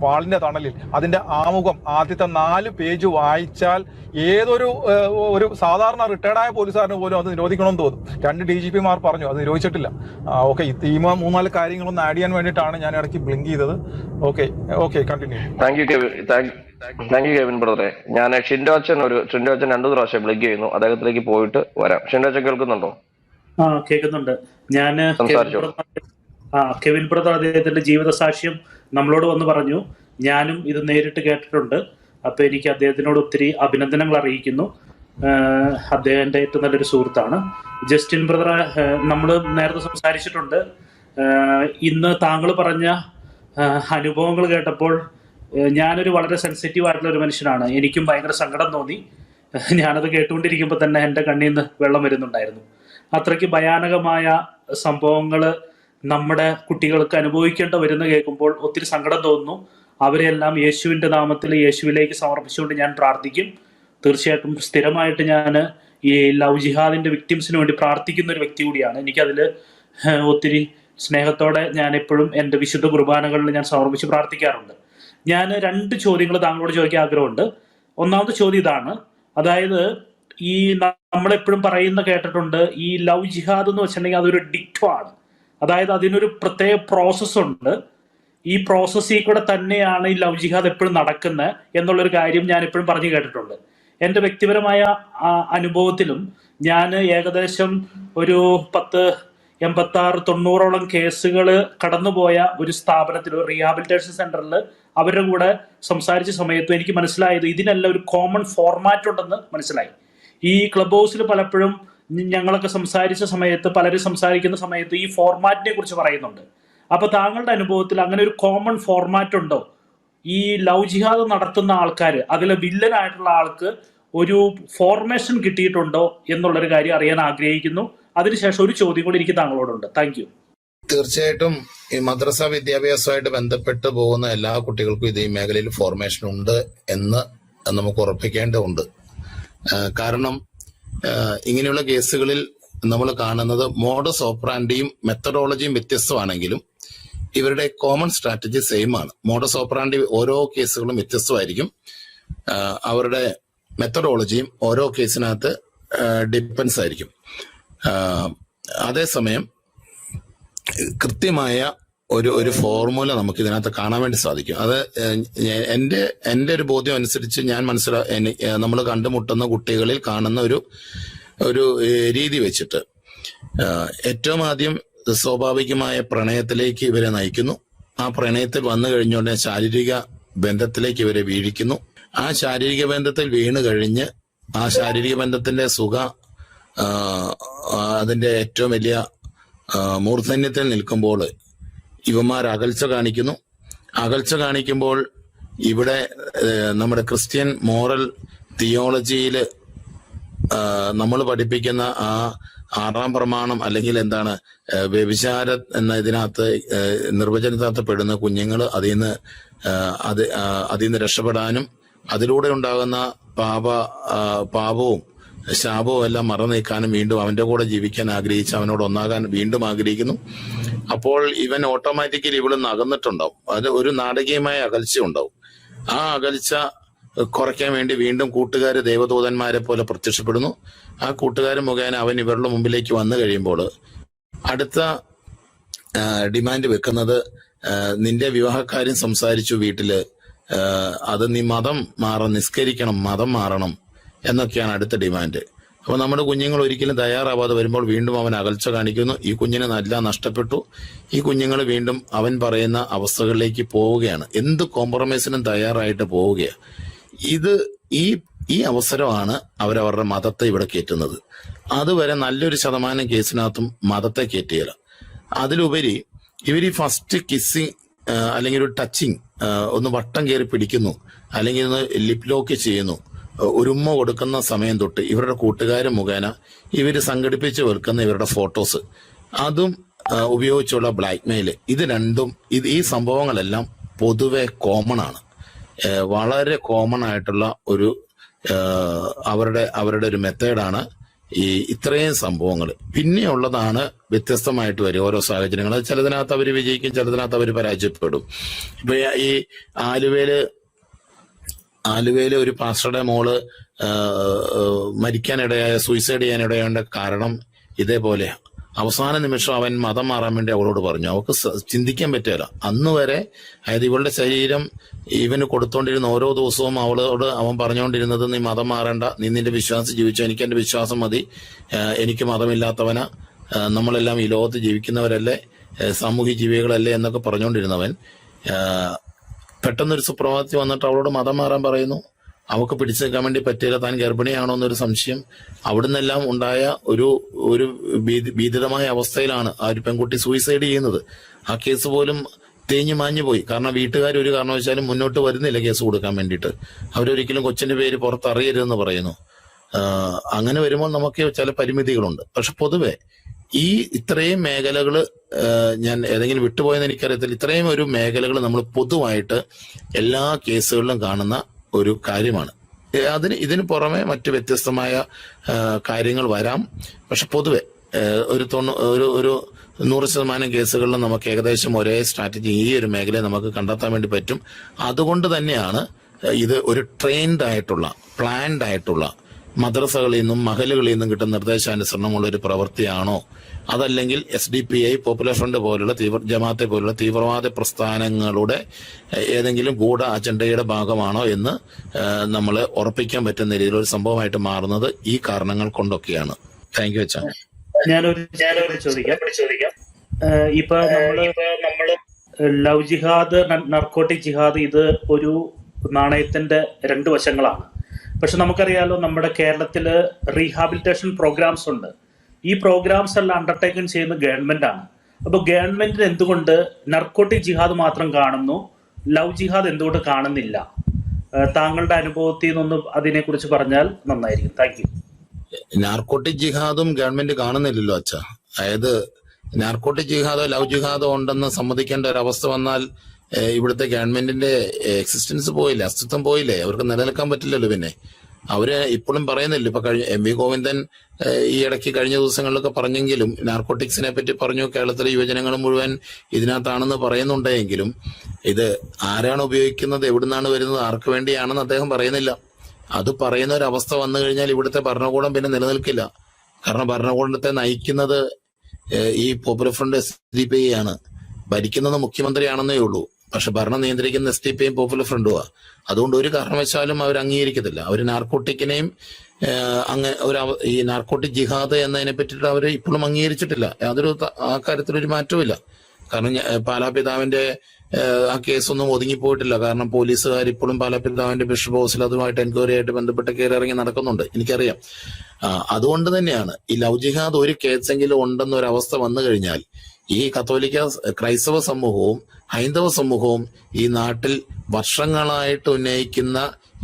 വാളിന്റെ തണലിൽ അതിന്റെ ആമുഖം ആദ്യത്തെ 4 പേജ് വായിച്ചാൽ ഒരു സാധാരണ റിട്ടയർഡായ പോലീസുകാരന് പോലും അത് നിരോധിക്കണമെന്ന് തോന്നും. 2 DGPമാർ പറഞ്ഞു അത് നിരോധിച്ചിട്ടില്ല. ഓക്കെ, ഈ 3-4 കാര്യങ്ങളൊന്ന് ആഡ് ചെയ്യാൻ വേണ്ടിയിട്ടാണ് ഞാൻ ഇടയ്ക്ക് ബ്ലിങ്ക് ചെയ്തത്. Okay continue. Thank you Kevin ബ്രദറെ. ഞാൻ ഷിൻഡോ അച്ഛൻ 2 പ്രാവശ്യം ബ്ലിങ്ക് ചെയ്യുന്നു. അദ്ദേഹത്തിലേക്ക് പോയിട്ട് വരാം. ഷിൻഡോ അച്ഛൻ കേൾക്കുന്നുണ്ടോ? കേൾക്കുന്നുണ്ട്. ഞാൻ കെവിൻ ബ്രദർ അദ്ദേഹത്തിന്റെ ജീവിത സാക്ഷ്യം നമ്മളോട് വന്ന് പറഞ്ഞു. ഞാനും ഇത് നേരിട്ട് കേട്ടിട്ടുണ്ട്. അപ്പൊ എനിക്ക് അദ്ദേഹത്തിനോട് ഒത്തിരി അഭിനന്ദനങ്ങൾ അറിയിക്കുന്നു. അദ്ദേഹം എൻ്റെ ഏറ്റവും നല്ലൊരു സുഹൃത്താണ്. ജസ്റ്റിൻ ബ്രദർ, നമ്മൾ നേരത്തെ സംസാരിച്ചിട്ടുണ്ട്. ഇന്ന് താങ്കൾ പറഞ്ഞ അനുഭവങ്ങൾ കേട്ടപ്പോൾ ഞാനൊരു വളരെ സെൻസിറ്റീവ് ആയിട്ടുള്ള ഒരു മനുഷ്യനാണ്. എനിക്കും ഭയങ്കര സങ്കടം തോന്നി. ഞാനത് കേട്ടുകൊണ്ടിരിക്കുമ്പോൾ തന്നെ എൻ്റെ കണ്ണിൽ നിന്ന് വെള്ളം വരുന്നുണ്ടായിരുന്നു. അത്രയ്ക്ക് ഭയാനകമായ സംഭവങ്ങൾ നമ്മുടെ കുട്ടികൾക്ക് അനുഭവിക്കേണ്ട വരുന്ന കേൾക്കുമ്പോൾ ഒത്തിരി സങ്കടം തോന്നുന്നു. അവരെല്ലാം യേശുവിൻ്റെ നാമത്തിൽ യേശുവിലേക്ക് സമർപ്പിച്ചുകൊണ്ട് ഞാൻ പ്രാർത്ഥിക്കും. തീർച്ചയായിട്ടും സ്ഥിരമായിട്ട് ഞാൻ ഈ ലവ് ജിഹാദിൻ്റെ വിക്ടിംസിന് വേണ്ടി പ്രാർത്ഥിക്കുന്ന ഒരു വ്യക്തി കൂടിയാണ്. എനിക്കതിൽ ഒത്തിരി സ്നേഹത്തോടെ ഞാൻ എപ്പോഴും എൻ്റെ വിശുദ്ധ കുർബാനകളിൽ ഞാൻ സമർപ്പിച്ച് പ്രാർത്ഥിക്കാറുണ്ട്. ഞാൻ 2 ചോദ്യങ്ങൾ താങ്കളോട് ചോദിക്കാൻ ആഗ്രഹമുണ്ട്. ഒന്നാമത്തെ ചോദ്യം ഇതാണ്. അതായത് ഈ നമ്മളെപ്പോഴും പറയുന്ന കേട്ടിട്ടുണ്ട്, ഈ ലവ് ജിഹാദ് എന്ന് വെച്ചിട്ടുണ്ടെങ്കിൽ അതൊരു ഡിക്റ്റമാണ്. അതായത് അതിനൊരു പ്രത്യേക പ്രോസസ്സുണ്ട്. ഈ പ്രോസസ്സിൽ കൂടെ തന്നെയാണ് ഈ ലവ് ജിഹാദ് എപ്പോഴും നടക്കുന്നത് എന്നുള്ളൊരു കാര്യം ഞാൻ എപ്പോഴും പറഞ്ഞു കേട്ടിട്ടുണ്ട്. എൻ്റെ വ്യക്തിപരമായ അനുഭവത്തിലും ഞാൻ ഏകദേശം ഒരു 86-90ഓളം കേസുകൾ കടന്നുപോയ ഒരു സ്ഥാപനത്തിൽ, ഒരു റീഹാബിലിറ്റേഷൻ സെന്ററിൽ അവരുടെ കൂടെ സംസാരിച്ച സമയത്തും എനിക്ക് മനസ്സിലായത് ഇതിനെല്ലാം ഒരു കോമൺ ഫോർമാറ്റ് ഉണ്ടെന്ന് മനസ്സിലായി. ഈ ക്ലബ് ഹൗസിൽ പലപ്പോഴും ഞങ്ങളൊക്കെ സംസാരിച്ച സമയത്ത്, പലരും സംസാരിക്കുന്ന സമയത്ത് ഈ ഫോർമാറ്റിനെ കുറിച്ച് പറയുന്നുണ്ട്. അപ്പൊ താങ്കളുടെ അനുഭവത്തിൽ അങ്ങനെ ഒരു കോമൺ ഫോർമാറ്റ് ഉണ്ടോ? ഈ ലവ് ജിഹാദ് നടത്തുന്ന ആൾക്കാർ, അതിലെ വില്ലനായിട്ടുള്ള ആൾക്ക് ഒരു ഫോർമേഷൻ കിട്ടിയിട്ടുണ്ടോ എന്നുള്ളൊരു കാര്യം അറിയാൻ ആഗ്രഹിക്കുന്നു. അതിനുശേഷം ഒരു ചോദ്യം കൂടി എനിക്ക് താങ്കളോടുണ്ട്. Thank you. തീർച്ചയായിട്ടും ഈ മദ്രസ വിദ്യാഭ്യാസമായിട്ട് ബന്ധപ്പെട്ട് പോകുന്ന എല്ലാ കുട്ടികൾക്കും ഇത് ഈ മേഖലയിൽ ഫോർമേഷൻ ഉണ്ട് എന്ന് നമുക്ക് ഉറപ്പിക്കേണ്ടതുണ്ട്. കാരണം ഇങ്ങനെയുള്ള കേസുകളിൽ നമ്മൾ കാണുന്നത് മോഡസ് ഓപ്പറാൻഡിയും മെത്തഡോളജിയും വ്യത്യസ്തമാണെങ്കിലും ഇവരുടെ കോമൺ സ്ട്രാറ്റജി സെയിം ആണ്. മോഡസ് ഓപ്പറാൻഡി ഓരോ കേസുകളും വ്യത്യസ്തമായിരിക്കും. അവരുടെ മെത്തഡോളജിയും ഓരോ കേസിനകത്ത് ഡിപ്പെൻസ് ആയിരിക്കും. അതേസമയം കൃത്യമായ ഒരു ഫോർമുല നമുക്ക് ഇതിനകത്ത് കാണാൻ വേണ്ടി സാധിക്കും. അത് എൻ്റെ ഒരു ബോധ്യം അനുസരിച്ച് ഞാൻ നമ്മൾ കണ്ടുമുട്ടുന്ന കുട്ടികളിൽ കാണുന്ന ഒരു രീതി വെച്ചിട്ട് ഏറ്റവും ആദ്യം സ്വാഭാവികമായ പ്രണയത്തിലേക്ക് ഇവരെ നയിക്കുന്നു. ആ പ്രണയത്തിൽ വന്നു കഴിഞ്ഞുകൊണ്ട് ശാരീരിക ബന്ധത്തിലേക്ക് ഇവരെ വീഴിക്കുന്നു. ആ ശാരീരിക ബന്ധത്തിൽ വീണ് കഴിഞ്ഞ് ആ ശാരീരിക ബന്ധത്തിന്റെ അതിന്റെ ഏറ്റവും വലിയ മൂർധന്യത്തിൽ നിൽക്കുമ്പോൾ ഇവന്മാർ അകൽച്ച കാണിക്കുന്നു. അകൽച്ച കാണിക്കുമ്പോൾ ഇവിടെ നമ്മുടെ ക്രിസ്ത്യൻ മോറൽ തിയോളജിയിൽ നമ്മൾ പഠിപ്പിക്കുന്ന ആ 6-ാം പ്രമാണം അല്ലെങ്കിൽ എന്താണ് വ്യഭിചാര എന്ന ഇതിനകത്ത് നിർവചനത്തിനകത്ത് പെടുന്ന കുഞ്ഞുങ്ങൾ അതിൽ നിന്ന് രക്ഷപ്പെടാനും അതിലൂടെ ഉണ്ടാകുന്ന പാപവും ശാപവും എല്ലാം മറന്നേക്കാനും വീണ്ടും അവന്റെ കൂടെ ജീവിക്കാൻ ആഗ്രഹിച്ച് അവനോട് ഒന്നാകാൻ വീണ്ടും ആഗ്രഹിക്കുന്നു. അപ്പോൾ ഇവൻ ഓട്ടോമാറ്റിക്കലി ഇവിടെ നിന്ന് അകന്നിട്ടുണ്ടാവും. അത് ഒരു നാടകീയമായ അകൽച്ച ഉണ്ടാവും. ആ അകൽച്ച കുറയ്ക്കാൻ വേണ്ടി വീണ്ടും കൂട്ടുകാർ ദേവദൂതന്മാരെ പോലെ പ്രത്യക്ഷപ്പെടുന്നു. ആ കൂട്ടുകാർ മുഖേന അവൻ ഇവരുടെ മുമ്പിലേക്ക് വന്നു കഴിയുമ്പോൾ അടുത്ത ഡിമാൻഡ് വെക്കുന്നത് നിന്റെ വിവാഹക്കാര്യം സംസാരിച്ചു വീട്ടില്, അത് നീ നിസ്കരിക്കണം, മതം മാറണം എന്നൊക്കെയാണ് അടുത്ത ഡിമാൻഡ്. അപ്പൊ നമ്മുടെ കുഞ്ഞുങ്ങൾ ഒരിക്കലും തയ്യാറാവാതെ വരുമ്പോൾ വീണ്ടും അവൻ അകൽച്ച കാണിക്കുന്നു. ഈ കുഞ്ഞിന് നല്ല നഷ്ടപ്പെട്ടു. ഈ കുഞ്ഞുങ്ങൾ വീണ്ടും അവൻ പറയുന്ന അവസ്ഥകളിലേക്ക് പോവുകയാണ്. എന്ത് കോംപ്രമൈസിനും തയ്യാറായിട്ട് പോവുകയാണ്. ഈ അവസരമാണ് അവരവരുടെ മതത്തെ ഇവിടെ കയറ്റുന്നത്. അതുവരെ നല്ലൊരു ശതമാനം കേസിനകത്തും മതത്തെ കയറ്റിയില്ല. അതിലുപരി ഇവർ ഈ ഫസ്റ്റ് കിസ്സിങ് അല്ലെങ്കിൽ ഒരു ടച്ചിങ് ഒന്ന് വട്ടം കയറി പിടിക്കുന്നു, അല്ലെങ്കിൽ ഒന്ന് ലിപ് ലോക്ക് ചെയ്യുന്നു, ഒരു ഉമ്മ കൊടുക്കുന്ന സമയം തൊട്ട് ഇവരുടെ കൂട്ടുകാർ മുഖേന ഇവർ സംഘടിപ്പിച്ച് വെക്കുന്ന ഇവരുടെ ഫോട്ടോസ്, അതും ഉപയോഗിച്ചുള്ള ബ്ലാക്ക്മെയിൽ, ഇത് രണ്ടും ഈ സംഭവങ്ങളെല്ലാം പൊതുവെ കോമൺ ആണ്. വളരെ കോമൺ ആയിട്ടുള്ള ഒരു അവരുടെ ഒരു മെത്തേഡാണ് ഈ ഇത്രയും സംഭവങ്ങൾ. പിന്നെയുള്ളതാണ് വ്യത്യസ്തമായിട്ട് വരും ഓരോ സാഹചര്യങ്ങൾ. ചിലതിനകത്ത് അവർ വിജയിക്കും, ചിലതിനകത്ത് അവർ പരാജയപ്പെടും. ഇപ്പൊ ഈ ആലുവയിലെ ഒരു പാസ്റ്ററുടെ മോള് സൂയിസൈഡ് ചെയ്യാനിടയായ കാരണം ഇതേപോലെയാണ്. അവസാന നിമിഷം അവൻ മതം മാറാൻ വേണ്ടി അവളോട് പറഞ്ഞു. അവൾക്ക് ചിന്തിക്കാൻ പറ്റില്ല. അന്ന് വരെ, അതായത് ഇവളുടെ ശരീരം ഇവന് കൊടുത്തോണ്ടിരുന്ന ഓരോ ദിവസവും അവളോട് അവൻ പറഞ്ഞുകൊണ്ടിരുന്നത്, നീ മതം മാറേണ്ട, നീ നിന്റെ വിശ്വാസം ജീവിച്ചു, എനിക്ക് എന്റെ വിശ്വാസം മതി, എനിക്ക് മതമില്ലാത്തവനാ, നമ്മളെല്ലാം ഈ ലോകത്ത് ജീവിക്കുന്നവരല്ലേ, സാമൂഹ്യ ജീവികളല്ലേ എന്നൊക്കെ പറഞ്ഞുകൊണ്ടിരുന്നവൻ പെട്ടെന്നൊരു സുപ്രഭാതത്തിൽ വന്നിട്ട് അവളോട് മതം മാറാൻ പറയുന്നു. അവൾക്ക് പിടിച്ചു നിൽക്കാൻ വേണ്ടി പറ്റില്ല, താൻ ഗർഭിണിയാണോ എന്നൊരു സംശയം. അവിടുന്നെല്ലാം ഉണ്ടായ ഒരു ഭീതിതമായ അവസ്ഥയിലാണ് ആ ഒരു പെൺകുട്ടി സൂയിസൈഡ് ചെയ്യുന്നത്. ആ കേസ് പോലും തേഞ്ഞു മാഞ്ഞു പോയി. കാരണം വീട്ടുകാർ ഒരു കാരണവശാലും മുന്നോട്ട് വരുന്നില്ല കേസ് കൊടുക്കാൻ വേണ്ടിയിട്ട്. അവരൊരിക്കലും കൊച്ചിന്റെ പേര് പുറത്തറിയരുതെന്ന് പറയുന്നു. അങ്ങനെ വരുമ്പോൾ നമുക്ക് ചില പരിമിതികളുണ്ട്. പക്ഷെ പൊതുവെ ഇത്രയും മേഖലകൾ ഞാൻ ഏതെങ്കിലും വിട്ടുപോയെന്ന് എനിക്കറിയത്തില്ല. ഇത്രയും ഒരു മേഖലകൾ നമ്മൾ പൊതുവായിട്ട് എല്ലാ കേസുകളിലും കാണുന്ന ഒരു കാര്യമാണ്. ഇതിന് പുറമെ മറ്റു വ്യത്യസ്തമായ കാര്യങ്ങൾ വരാം. പക്ഷെ പൊതുവെ ഒരു 100% കേസുകളിലും നമുക്ക് ഏകദേശം ഒരേ സ്ട്രാറ്റജി ഈ ഒരു മേഖലയെ നമുക്ക് കണ്ടെത്താൻ വേണ്ടി പറ്റും. അതുകൊണ്ട് തന്നെയാണ് ഇത് ഒരു ട്രെയിൻഡ് ആയിട്ടുള്ള, പ്ലാൻഡ് ആയിട്ടുള്ള, മദ്രസകളിൽ നിന്നും മഹലുകളിൽ നിന്നും കിട്ടുന്ന നിർദ്ദേശാനുസരണമുള്ള ഒരു പ്രവൃത്തിയാണോ, അതല്ലെങ്കിൽ SDPI, പോപ്പുലർ ഫ്രണ്ട് പോലുള്ള ജമാഅത്തെ പോലുള്ള തീവ്രവാദ പ്രസ്ഥാനങ്ങളുടെ ഏതെങ്കിലും ഗൂഢ അജണ്ടയുടെ ഭാഗമാണോ എന്ന് നമ്മൾ ഉറപ്പിക്കാൻ പറ്റുന്ന രീതിയിൽ ഒരു സംഭവമായിട്ട് മാറുന്നത് ഈ കാരണങ്ങൾ കൊണ്ടൊക്കെയാണ്. താങ്ക് യു അച്ഛാ. ഞാനൊരു ചോദിക്കാം. ഇപ്പൊ നമ്മള് ലവ് ജിഹാദ്, നർക്കോട്ടിക് ജിഹാദ്, ഇത് ഒരു നാണയത്തിന്റെ 2 വശങ്ങളാണ്. പക്ഷെ നമുക്കറിയാലോ, നമ്മുടെ കേരളത്തില് റീഹാബിലിറ്റേഷൻ പ്രോഗ്രാംസ് ഉണ്ട്. ഈ പ്രോഗ്രാംസ് എല്ലാം അണ്ടർടേക്കൺ ചെയ്യുന്ന ഗവൺമെന്റ് ആണ്. അപ്പൊ ഗവൺമെന്റിന് എന്തുകൊണ്ട് നർക്കോട്ടിക് ജിഹാദ് മാത്രം കാണുന്നു, ലവ് ജിഹാദ് എന്തുകൊണ്ട് കാണുന്നില്ല? താങ്കളുടെ അനുഭവത്തിൽ നിന്നൊന്ന് അതിനെക്കുറിച്ച് പറഞ്ഞാൽ നന്നായിരിക്കും. Thank you. നാർക്കോട്ടിക് ജിഹാദും ഗവൺമെന്റ് കാണുന്നില്ലല്ലോ അച്ഛാ. അതായത് നാർക്കോട്ടിക് ജിഹാദോ ലവ് ജിഹാദോ ഉണ്ടെന്ന് സമ്മതിക്കേണ്ട ഒരു അവസ്ഥ വന്നാൽ ഇവിടുത്തെ ഗവൺമെന്റിന്റെ എക്സിസ്റ്റൻസ് പോയില്ലേ, അസ്തിത്വം പോയില്ലേ, അവർക്ക് നിലനിൽക്കാൻ പറ്റില്ലല്ലോ. പിന്നെ അവര് ഇപ്പോഴും പറയുന്നില്ല. ഇപ്പൊ MV ഗോവിന്ദൻ ഈ ഇടയ്ക്ക് കഴിഞ്ഞ ദിവസങ്ങളിലൊക്കെ പറഞ്ഞെങ്കിലും, നാർക്കോട്ടിക്സിനെ പറ്റി പറഞ്ഞു, കേരളത്തിലെ യുവജനങ്ങൾ മുഴുവൻ ഇതിനകത്താണെന്ന് പറയുന്നുണ്ടെങ്കിലും ഇത് ആരാണ് ഉപയോഗിക്കുന്നത്, എവിടുന്നാണ് വരുന്നത്, ആർക്ക് വേണ്ടിയാണെന്ന് അദ്ദേഹം പറയുന്നില്ല. അത് പറയുന്ന ഒരു അവസ്ഥ വന്നു കഴിഞ്ഞാൽ ഇവിടുത്തെ ഭരണകൂടം പിന്നെ നിലനിൽക്കില്ല. കാരണം ഭരണകൂടത്തെ നയിക്കുന്നത് ഈ പോപ്പുലർ ഫ്രണ്ട് SDP ആണ്. ഭരിക്കുന്നത് മുഖ്യമന്ത്രിയാണെന്നേ ഉള്ളൂ. പക്ഷെ ഭരണം നിയന്ത്രിക്കുന്ന SDP പോപ്പുലർ ഫ്രണ്ടുമാ. അതുകൊണ്ട് ഒരു കാരണവശാലും അവർ അംഗീകരിക്കത്തില്ല. അവർ നാർക്കോട്ടിക്കിനെയും ഈ നാർക്കോട്ടിക് ജിഹാദ് എന്നതിനെ പറ്റിയിട്ട് അവർ ഇപ്പോഴും അംഗീകരിച്ചിട്ടില്ല. ആ കാര്യത്തിലൊരു മാറ്റവുമില്ല. കാരണം പാലാപിതാവിന്റെ ആ കേസൊന്നും ഒതുങ്ങിപ്പോയിട്ടില്ല. കാരണം പോലീസുകാർ ഇപ്പോഴും പാലാപിതാവിന്റെ ബിഷപ്പ് ഹൗസിൽ അതുമായിട്ട് എൻക്വയറി ആയിട്ട് ബന്ധപ്പെട്ട് കയറിയിറങ്ങി നടക്കുന്നുണ്ട്, എനിക്കറിയാം. അതുകൊണ്ട് തന്നെയാണ് ഈ ലവ് ജിഹാദ് ഒരു കേസെങ്കിലും ഉണ്ടെന്നൊരവസ്ഥ വന്നു കഴിഞ്ഞാൽ ഈ കത്തോലിക്ക ക്രൈസ്തവ സമൂഹവും ഹൈന്ദവ സമൂഹവും ഈ നാട്ടിൽ വർഷങ്ങളായിട്ട് ഉന്നയിക്കുന്ന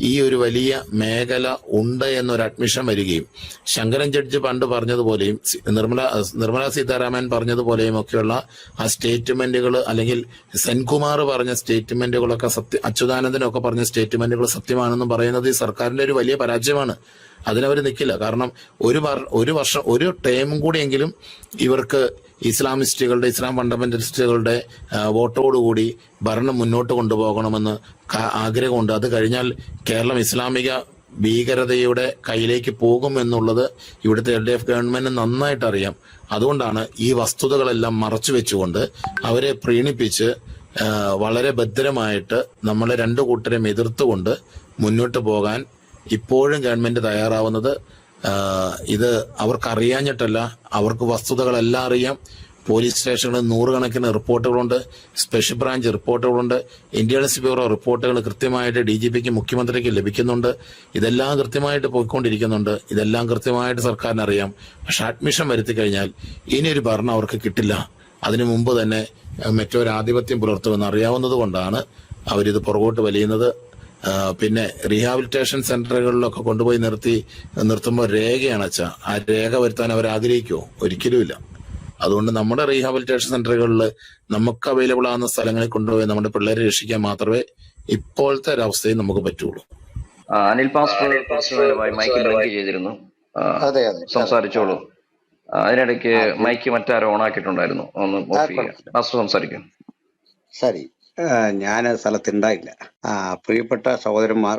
ഈ ഒരു വലിയ മേഖല ഉണ്ട് എന്നൊരു അഡ്മിഷൻ വരികയും ശങ്കരൻ ജഡ്ജ് പണ്ട് പറഞ്ഞതുപോലെയും നിർമ്മല സീതാരാമൻ പറഞ്ഞതുപോലെയും ഒക്കെയുള്ള ആ സ്റ്റേറ്റ്മെന്റുകൾ, അല്ലെങ്കിൽ സെൻകുമാർ പറഞ്ഞ സ്റ്റേറ്റ്മെന്റുകളൊക്കെ അച്യുതാനന്ദനൊക്കെ പറഞ്ഞ സ്റ്റേറ്റ്മെന്റുകൾ സത്യമാണെന്നും പറയുന്നത് ഈ സർക്കാരിന്റെ ഒരു വലിയ പരാജയമാണ്. അതിനവർ നിൽക്കില്ല. കാരണം ഒരു വർഷം ഒരു ടേമും കൂടിയെങ്കിലും ഇവർക്ക് ഇസ്ലാമിസ്റ്റുകളുടെ ഇസ്ലാം ഫണ്ടമെന്റലിസ്റ്റുകളുടെ വോട്ടോടുകൂടി ഭരണം മുന്നോട്ട് കൊണ്ടുപോകണമെന്ന് ആഗ്രഹമുണ്ട്. അത് കഴിഞ്ഞാൽ കേരളം ഇസ്ലാമിക ഭീകരതയുടെ കയ്യിലേക്ക് പോകും എന്നുള്ളത് ഇവിടുത്തെ LDF ഗവൺമെന്റിന് നന്നായിട്ട് അറിയാം. അതുകൊണ്ടാണ് ഈ വസ്തുതകളെല്ലാം മറച്ചു വെച്ചുകൊണ്ട് അവരെ പ്രീണിപ്പിച്ച് വളരെ ഭദ്രമായിട്ട് നമ്മളെ രണ്ടു കൂട്ടരെയും എതിർത്തുകൊണ്ട് മുന്നോട്ട് പോകാൻ ഇപ്പോഴും ഗവൺമെന്റ് തയ്യാറാവുന്നത്. ഇത് അവർക്കറിയാഞ്ഞിട്ടല്ല, അവർക്ക് വസ്തുതകളെല്ലാം അറിയാം. പോലീസ് സ്റ്റേഷനുകളിൽ നൂറുകണക്കിന് റിപ്പോർട്ടുകളുണ്ട്, സ്പെഷ്യൽ ബ്രാഞ്ച് റിപ്പോർട്ടുകളുണ്ട്, ഇന്റലിജൻസ് ബ്യൂറോ റിപ്പോർട്ടുകൾ കൃത്യമായിട്ട് DGPക്ക് മുഖ്യമന്ത്രിക്ക് ലഭിക്കുന്നുണ്ട്. ഇതെല്ലാം കൃത്യമായിട്ട് പോയിക്കൊണ്ടിരിക്കുന്നുണ്ട്. ഇതെല്ലാം കൃത്യമായിട്ട് സർക്കാരിന് അറിയാം. പക്ഷെ അഡ്മിഷൻ വരുത്തി കഴിഞ്ഞാൽ ഇനിയൊരു ഭരണം അവർക്ക് കിട്ടില്ല. അതിനു മുമ്പ് തന്നെ മറ്റൊരു ആധിപത്യം പുലർത്തുമെന്ന് അറിയാവുന്നത് കൊണ്ടാണ് അവരിത് പുറകോട്ട് വലിയുന്നത്. പിന്നെ റീഹാബിലിറ്റേഷൻ സെന്ററുകളിലൊക്കെ കൊണ്ടുപോയി നിർത്തുമ്പോൾ രേഖയാണ് അച്ഛാ. ആ രേഖ വരുത്താൻ അവർ ആഗ്രഹിക്കുമോ? ഒരിക്കലുമില്ല. അതുകൊണ്ട് നമ്മുടെ റീഹാബിലിറ്റേഷൻ സെന്ററുകളിൽ നമുക്ക് അവൈലബിൾ ആകുന്ന സ്ഥലങ്ങളിൽ കൊണ്ടുപോയി നമ്മുടെ പിള്ളേരെ രക്ഷിക്കാൻ മാത്രമേ ഇപ്പോഴത്തെ ഒരവസ്ഥയിൽ നമുക്ക് പറ്റുള്ളൂ. അനിൽ പാസ്റ്റർ മൈക്ക് ബ്ലിങ്ക് ചെയ്തിരുന്നു, സംസാരിച്ചോളൂ. അതിനിടയ്ക്ക് മൈക്ക് മറ്റാരോ ഓണാക്കിയിട്ടുണ്ടായിരുന്നു, ഒന്ന് ഓഫ് ചെയ്യുക. പാസ്റ്റർ സംസാരിക്കും. ശരി, ഞാൻ സ്ഥലത്തുണ്ടായില്ല. പ്രിയപ്പെട്ട സഹോദരന്മാർ,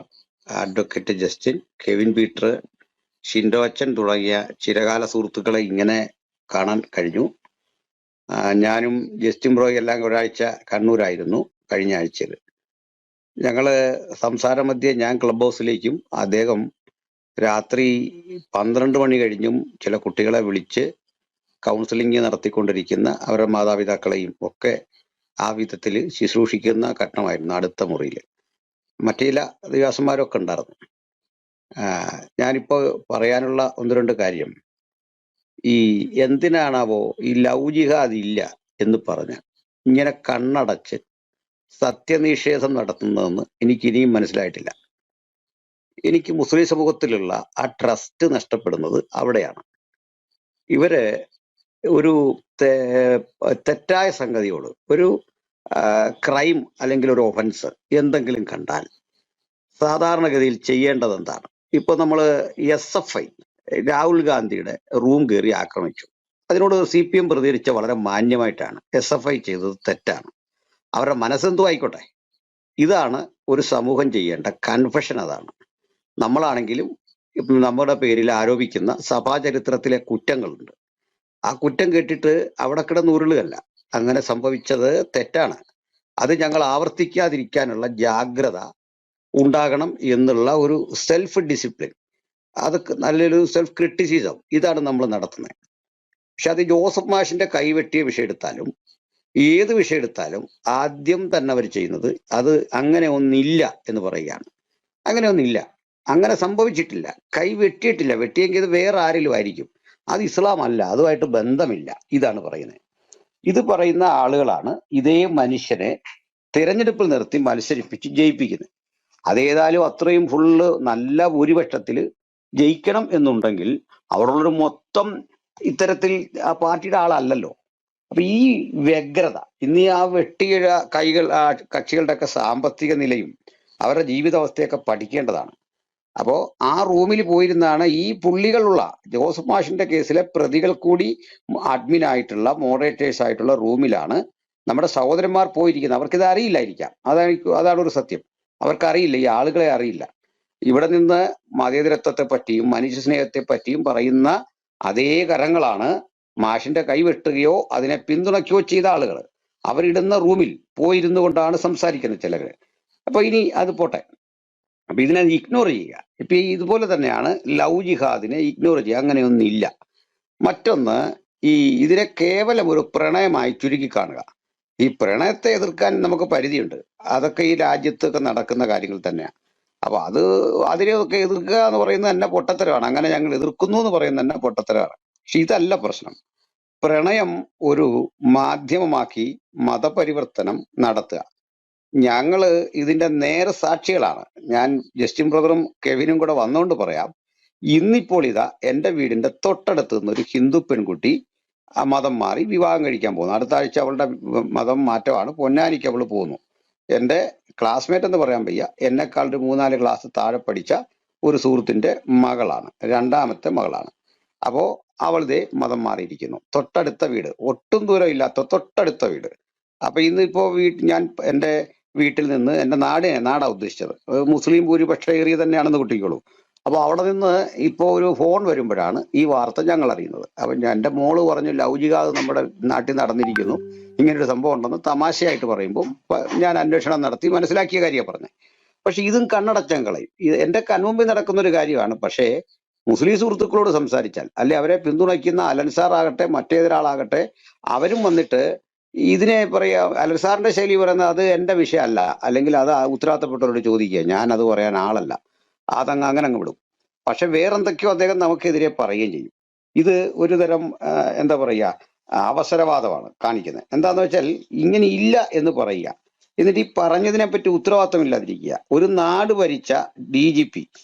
advocate Justin, Kevin Peter, Shindo അച്ഛൻ തുടങ്ങിയ ചിരകാല സുഹൃത്തുക്കളെ ഇങ്ങനെ കാണാൻ കഴിഞ്ഞു. ഞാനും ജസ്റ്റിൻ ബ്രോയും എല്ലാം ഒരാഴ്ച കണ്ണൂരായിരുന്നു കഴിഞ്ഞ ആഴ്ചയിൽ. ഞങ്ങള് സംസാരമധ്യേ ഞാൻ ക്ലബ് ഹൗസിലേക്കും അദ്ദേഹം രാത്രി 12 മണി കഴിഞ്ഞും ചില കുട്ടികളെ വിളിച്ച് കൗൺസിലിംഗ് നടത്തിക്കൊണ്ടിരിക്കുന്ന അവരുടെ മാതാപിതാക്കളെയും ഒക്കെ ആ വിധത്തിൽ ശുശ്രൂഷിക്കുന്ന ഘട്ടമായിരുന്നു അടുത്ത മുറിയിൽ. മറ്റു ചില ദിവസന്മാരൊക്കെ ഉണ്ടായിരുന്നു. ഞാനിപ്പോ പറയാനുള്ള ഒന്ന് രണ്ട് കാര്യം, ഈ എന്തിനാണാവോ ഈ ലവ് ജിഹാദ് ഇല്ല എന്ന് പറഞ്ഞ് ഇങ്ങനെ കണ്ണടച്ച് സത്യനിഷേധം നടത്തുന്നതെന്ന് എനിക്ക് ഇനിയും മനസ്സിലായിട്ടില്ല. എനിക്ക് മുസ്ലിം സമൂഹത്തിലുള്ള ആ ട്രസ്റ്റ് നഷ്ടപ്പെടുന്നത് അവിടെയാണ്. ഇവര് ഒരു തെറ്റായ സംഗതിയോട്, ഒരു ക്രൈം അല്ലെങ്കിൽ ഒരു ഒഫൻസ് എന്തെങ്കിലും കണ്ടാൽ സാധാരണഗതിയിൽ ചെയ്യേണ്ടത് എന്താണ്? ഇപ്പൊ നമ്മൾ SFI രാഹുൽ ഗാന്ധിയുടെ റൂം കയറി ആക്രമിച്ചു. അതിനോട് CPM പ്രതികരിച്ച വളരെ മാന്യമായിട്ടാണ്. SFI ചെയ്തത് തെറ്റാണ്, അവരുടെ മനസ്സെന്തോ ആയിക്കോട്ടെ. ഇതാണ് ഒരു സമൂഹം ചെയ്യേണ്ട കൺഫഷൻ. അതാണ് നമ്മളാണെങ്കിലും നമ്മുടെ പേരിൽ ആരോപിക്കുന്ന സഭാചരിത്രത്തിലെ കുറ്റങ്ങളുണ്ട്. ആ കുറ്റം കേട്ടിട്ട് അവിടെ കിടന്നുരുളുകയല്ല. അങ്ങനെ സംഭവിച്ചത് തെറ്റാണ്. അത് ഞങ്ങൾ ആവർത്തിക്കാതിരിക്കാനുള്ള ജാഗ്രത ഉണ്ടാകണം എന്നുള്ള ഒരു സെൽഫ് ഡിസിപ്ലിൻ, അതൊക്കെ നല്ലൊരു സെൽഫ് ക്രിറ്റിസിസം, ഇതാണ് നമ്മൾ നടത്തുന്നത്. പക്ഷെ അത് ജോസഫ് മാഷിന്റെ കൈവെട്ടിയ വിഷയം എടുത്താലും ഏത് വിഷയം എടുത്താലും ആദ്യം തന്നെ അവർ ചെയ്യുന്നത് അത് അങ്ങനെ ഒന്നില്ല എന്ന് പറയുകയാണ്. അങ്ങനെ ഒന്നില്ല, അങ്ങനെ സംഭവിച്ചിട്ടില്ല, കൈ വെട്ടിയിട്ടില്ല. വെട്ടിയെങ്കിൽ ഇത് വേറെ ആരെങ്കിലും ആയിരിക്കും, അത് ഇസ്ലാം അല്ല, അതുമായിട്ട് ബന്ധമില്ല, ഇതാണ് പറയുന്നത്. ഇത് പറയുന്ന ആളുകളാണ് ഇതേ മനുഷ്യനെ തിരഞ്ഞെടുപ്പിൽ നിർത്തി മത്സരിപ്പിച്ച് ജയിപ്പിക്കുന്നത്. അതേതായാലും അത്രയും ഫുള്ള് നല്ല ഭൂരിപക്ഷത്തിൽ ജയിക്കണം എന്നുണ്ടെങ്കിൽ അവിടെയുള്ളൊരു മൊത്തം ഇത്തരത്തിൽ ആ പാർട്ടിയുടെ ആളല്ലല്ലോ. അപ്പൊ ഈ വ്യഗ്രത, ഇന്ന് ആ വെട്ടിയ കക്ഷികളുടെ ഒക്കെ സാമ്പത്തിക നിലയും അവരുടെ ജീവിതാവസ്ഥയൊക്കെ പഠിക്കേണ്ടതാണ്. അപ്പോ ആ റൂമിൽ പോയിരുന്നാണ് ഈ പുള്ളികളുള്ള ജോസഫ് മാഷിന്റെ കേസിലെ പ്രതികൾ കൂടി അഡ്മിൻ ആയിട്ടുള്ള മോഡറേറ്റേഴ്സ് ആയിട്ടുള്ള റൂമിലാണ് നമ്മുടെ സഹോദരന്മാർ പോയിരിക്കുന്നത്. അവർക്കിത് അറിയില്ലായിരിക്കാം, അതാണ് ഒരു സത്യം. അവർക്കറിയില്ല, ഈ ആളുകളെ അറിയില്ല. ഇവിടെ നിന്ന് മതേതരത്വത്തെ പറ്റിയും മനുഷ്യ സ്നേഹത്തെ പറ്റിയും പറയുന്ന അതേ കരങ്ങളാണ് മാഷിന്റെ കൈവെട്ടുകയോ അതിനെ പിന്തുണയ്ക്കുകയോ ചെയ്ത ആളുകൾ. അവരിടുന്ന റൂമിൽ പോയിരുന്നു കൊണ്ടാണ് സംസാരിക്കുന്നത് ചിലര്. അപ്പൊ ഇനി അത് പോട്ടെ. അപ്പൊ ഇതിനെ ഇഗ്നോർ ചെയ്യുക. ഇപ്പൊ ഇതുപോലെ തന്നെയാണ് ലവ് ജിഹാദിനെ ഇഗ്നോർ ചെയ്യുക. അങ്ങനെയൊന്നില്ല. മറ്റൊന്ന്, ഇതിനെ കേവലം ഒരു പ്രണയമായി ചുരുക്കി കാണുക. ഈ പ്രണയത്തെ എതിർക്കാൻ നമുക്ക് പരിധിയുണ്ട്. അതൊക്കെ ഈ രാജ്യത്തൊക്കെ നടക്കുന്ന കാര്യങ്ങൾ തന്നെയാണ്. അപ്പൊ അതിനെയൊക്കെ എതിർക്കുക എന്ന് പറയുന്നത് തന്നെ പൊട്ടത്തരമാണ്. അങ്ങനെ ഞങ്ങൾ എതിർക്കുന്നു എന്ന് പറയുന്നത് തന്നെ പൊട്ടത്തരമാണ്. പക്ഷെ ഇതല്ല പ്രശ്നം. പ്രണയം ഒരു മാധ്യമമാക്കി മതപരിവർത്തനം നടത്തുക. ഞങ്ങള് ഇതിന്റെ നേരെ സാക്ഷികളാണ്. ഞാൻ ജസ്റ്റിൻ ബ്രദറും കെവിനും കൂടെ വന്നുകൊണ്ട് പറയാം. ഇന്നിപ്പോൾ ഇതാ എന്റെ വീടിന്റെ തൊട്ടടുത്ത് നിന്ന് ഒരു ഹിന്ദു പെൺകുട്ടി മതം മാറി വിവാഹം കഴിക്കാൻ പോകുന്നു. അടുത്ത ആഴ്ച അവളുടെ മതം മാറ്റമാണ്. പൊന്നാനിക്ക് അവള് പോകുന്നു. എന്റെ ക്ലാസ്മേറ്റ് എന്ന് പറയാൻ വയ്യ, എന്നെക്കാൾ ഒരു 3-4 ക്ലാസ് താഴെ പഠിച്ച ഒരു സുഹൃത്തിന്റെ മകളാണ്, 2ാമത്തെ മകളാണ്. അപ്പോ അവളുടെ മതം മാറിയിരിക്കുന്നു. തൊട്ടടുത്ത വീട്, ഒട്ടും ദൂരം ഇല്ലാത്ത തൊട്ടടുത്ത വീട്. അപ്പൊ ഇന്നിപ്പോ ഞാൻ എന്റെ വീട്ടിൽ നിന്ന് എന്റെ നാടാ ഉദ്ദേശിച്ചത്, മുസ്ലിം ഭൂരിപക്ഷ ഏരിയ തന്നെയാണെന്ന് കുട്ടിക്കോളൂ. അപ്പൊ അവിടെ നിന്ന് ഇപ്പോ ഒരു ഫോൺ വരുമ്പോഴാണ് ഈ വാർത്ത ഞങ്ങൾ അറിയുന്നത്. അപ്പൊ എന്റെ മോള് പറഞ്ഞു ലവ് ജിഹാദ് നമ്മുടെ നാട്ടിൽ നടന്നിരിക്കുന്നു, ഇങ്ങനൊരു സംഭവം ഉണ്ടെന്ന് തമാശയായിട്ട് പറയുമ്പോൾ ഞാൻ അന്വേഷണം നടത്തി മനസ്സിലാക്കിയ കാര്യമാണ് പറഞ്ഞത്. പക്ഷെ ഇതും കണ്ണടച്ചങ്ങളെ എന്റെ കൺമുമ്പിൽ നടക്കുന്ന ഒരു കാര്യമാണ്. പക്ഷേ മുസ്ലിം സുഹൃത്തുക്കളോട് സംസാരിച്ചാൽ, അല്ലെ അവരെ പിന്തുണയ്ക്കുന്ന അലൻസാർ ആകട്ടെ മറ്റേതൊരാളാകട്ടെ, അവരും വന്നിട്ട് ഇതിനെ പറയാ, അലൻസാറിന്റെ ശൈലി പറയുന്നത് അത് എന്റെ വിഷയമല്ല, അല്ലെങ്കിൽ അത് ഉത്തരവാദിത്തപ്പെട്ടവരോട് ചോദിക്കുക, ഞാൻ അത് പറയാൻ ആളല്ല, അതങ്ങ് അങ്ങനെ അങ്ങ് വിടും. പക്ഷെ വേറെന്തൊക്കെയോ അദ്ദേഹം നമുക്കെതിരെ പറയുകയും ചെയ്യും. ഇത് ഒരു തരം എന്താ പറയുക, അവസരവാദമാണ് കാണിക്കുന്നത്. എന്താന്ന് വെച്ചാൽ ഇങ്ങനെ ഇല്ല എന്ന് പറയുക, എന്നിട്ട് ഈ പറഞ്ഞതിനെ പറ്റി ഉത്തരവാദിത്വം ഇല്ലാതിരിക്കുക. ഒരു നാട് ഭരിച്ച DGP,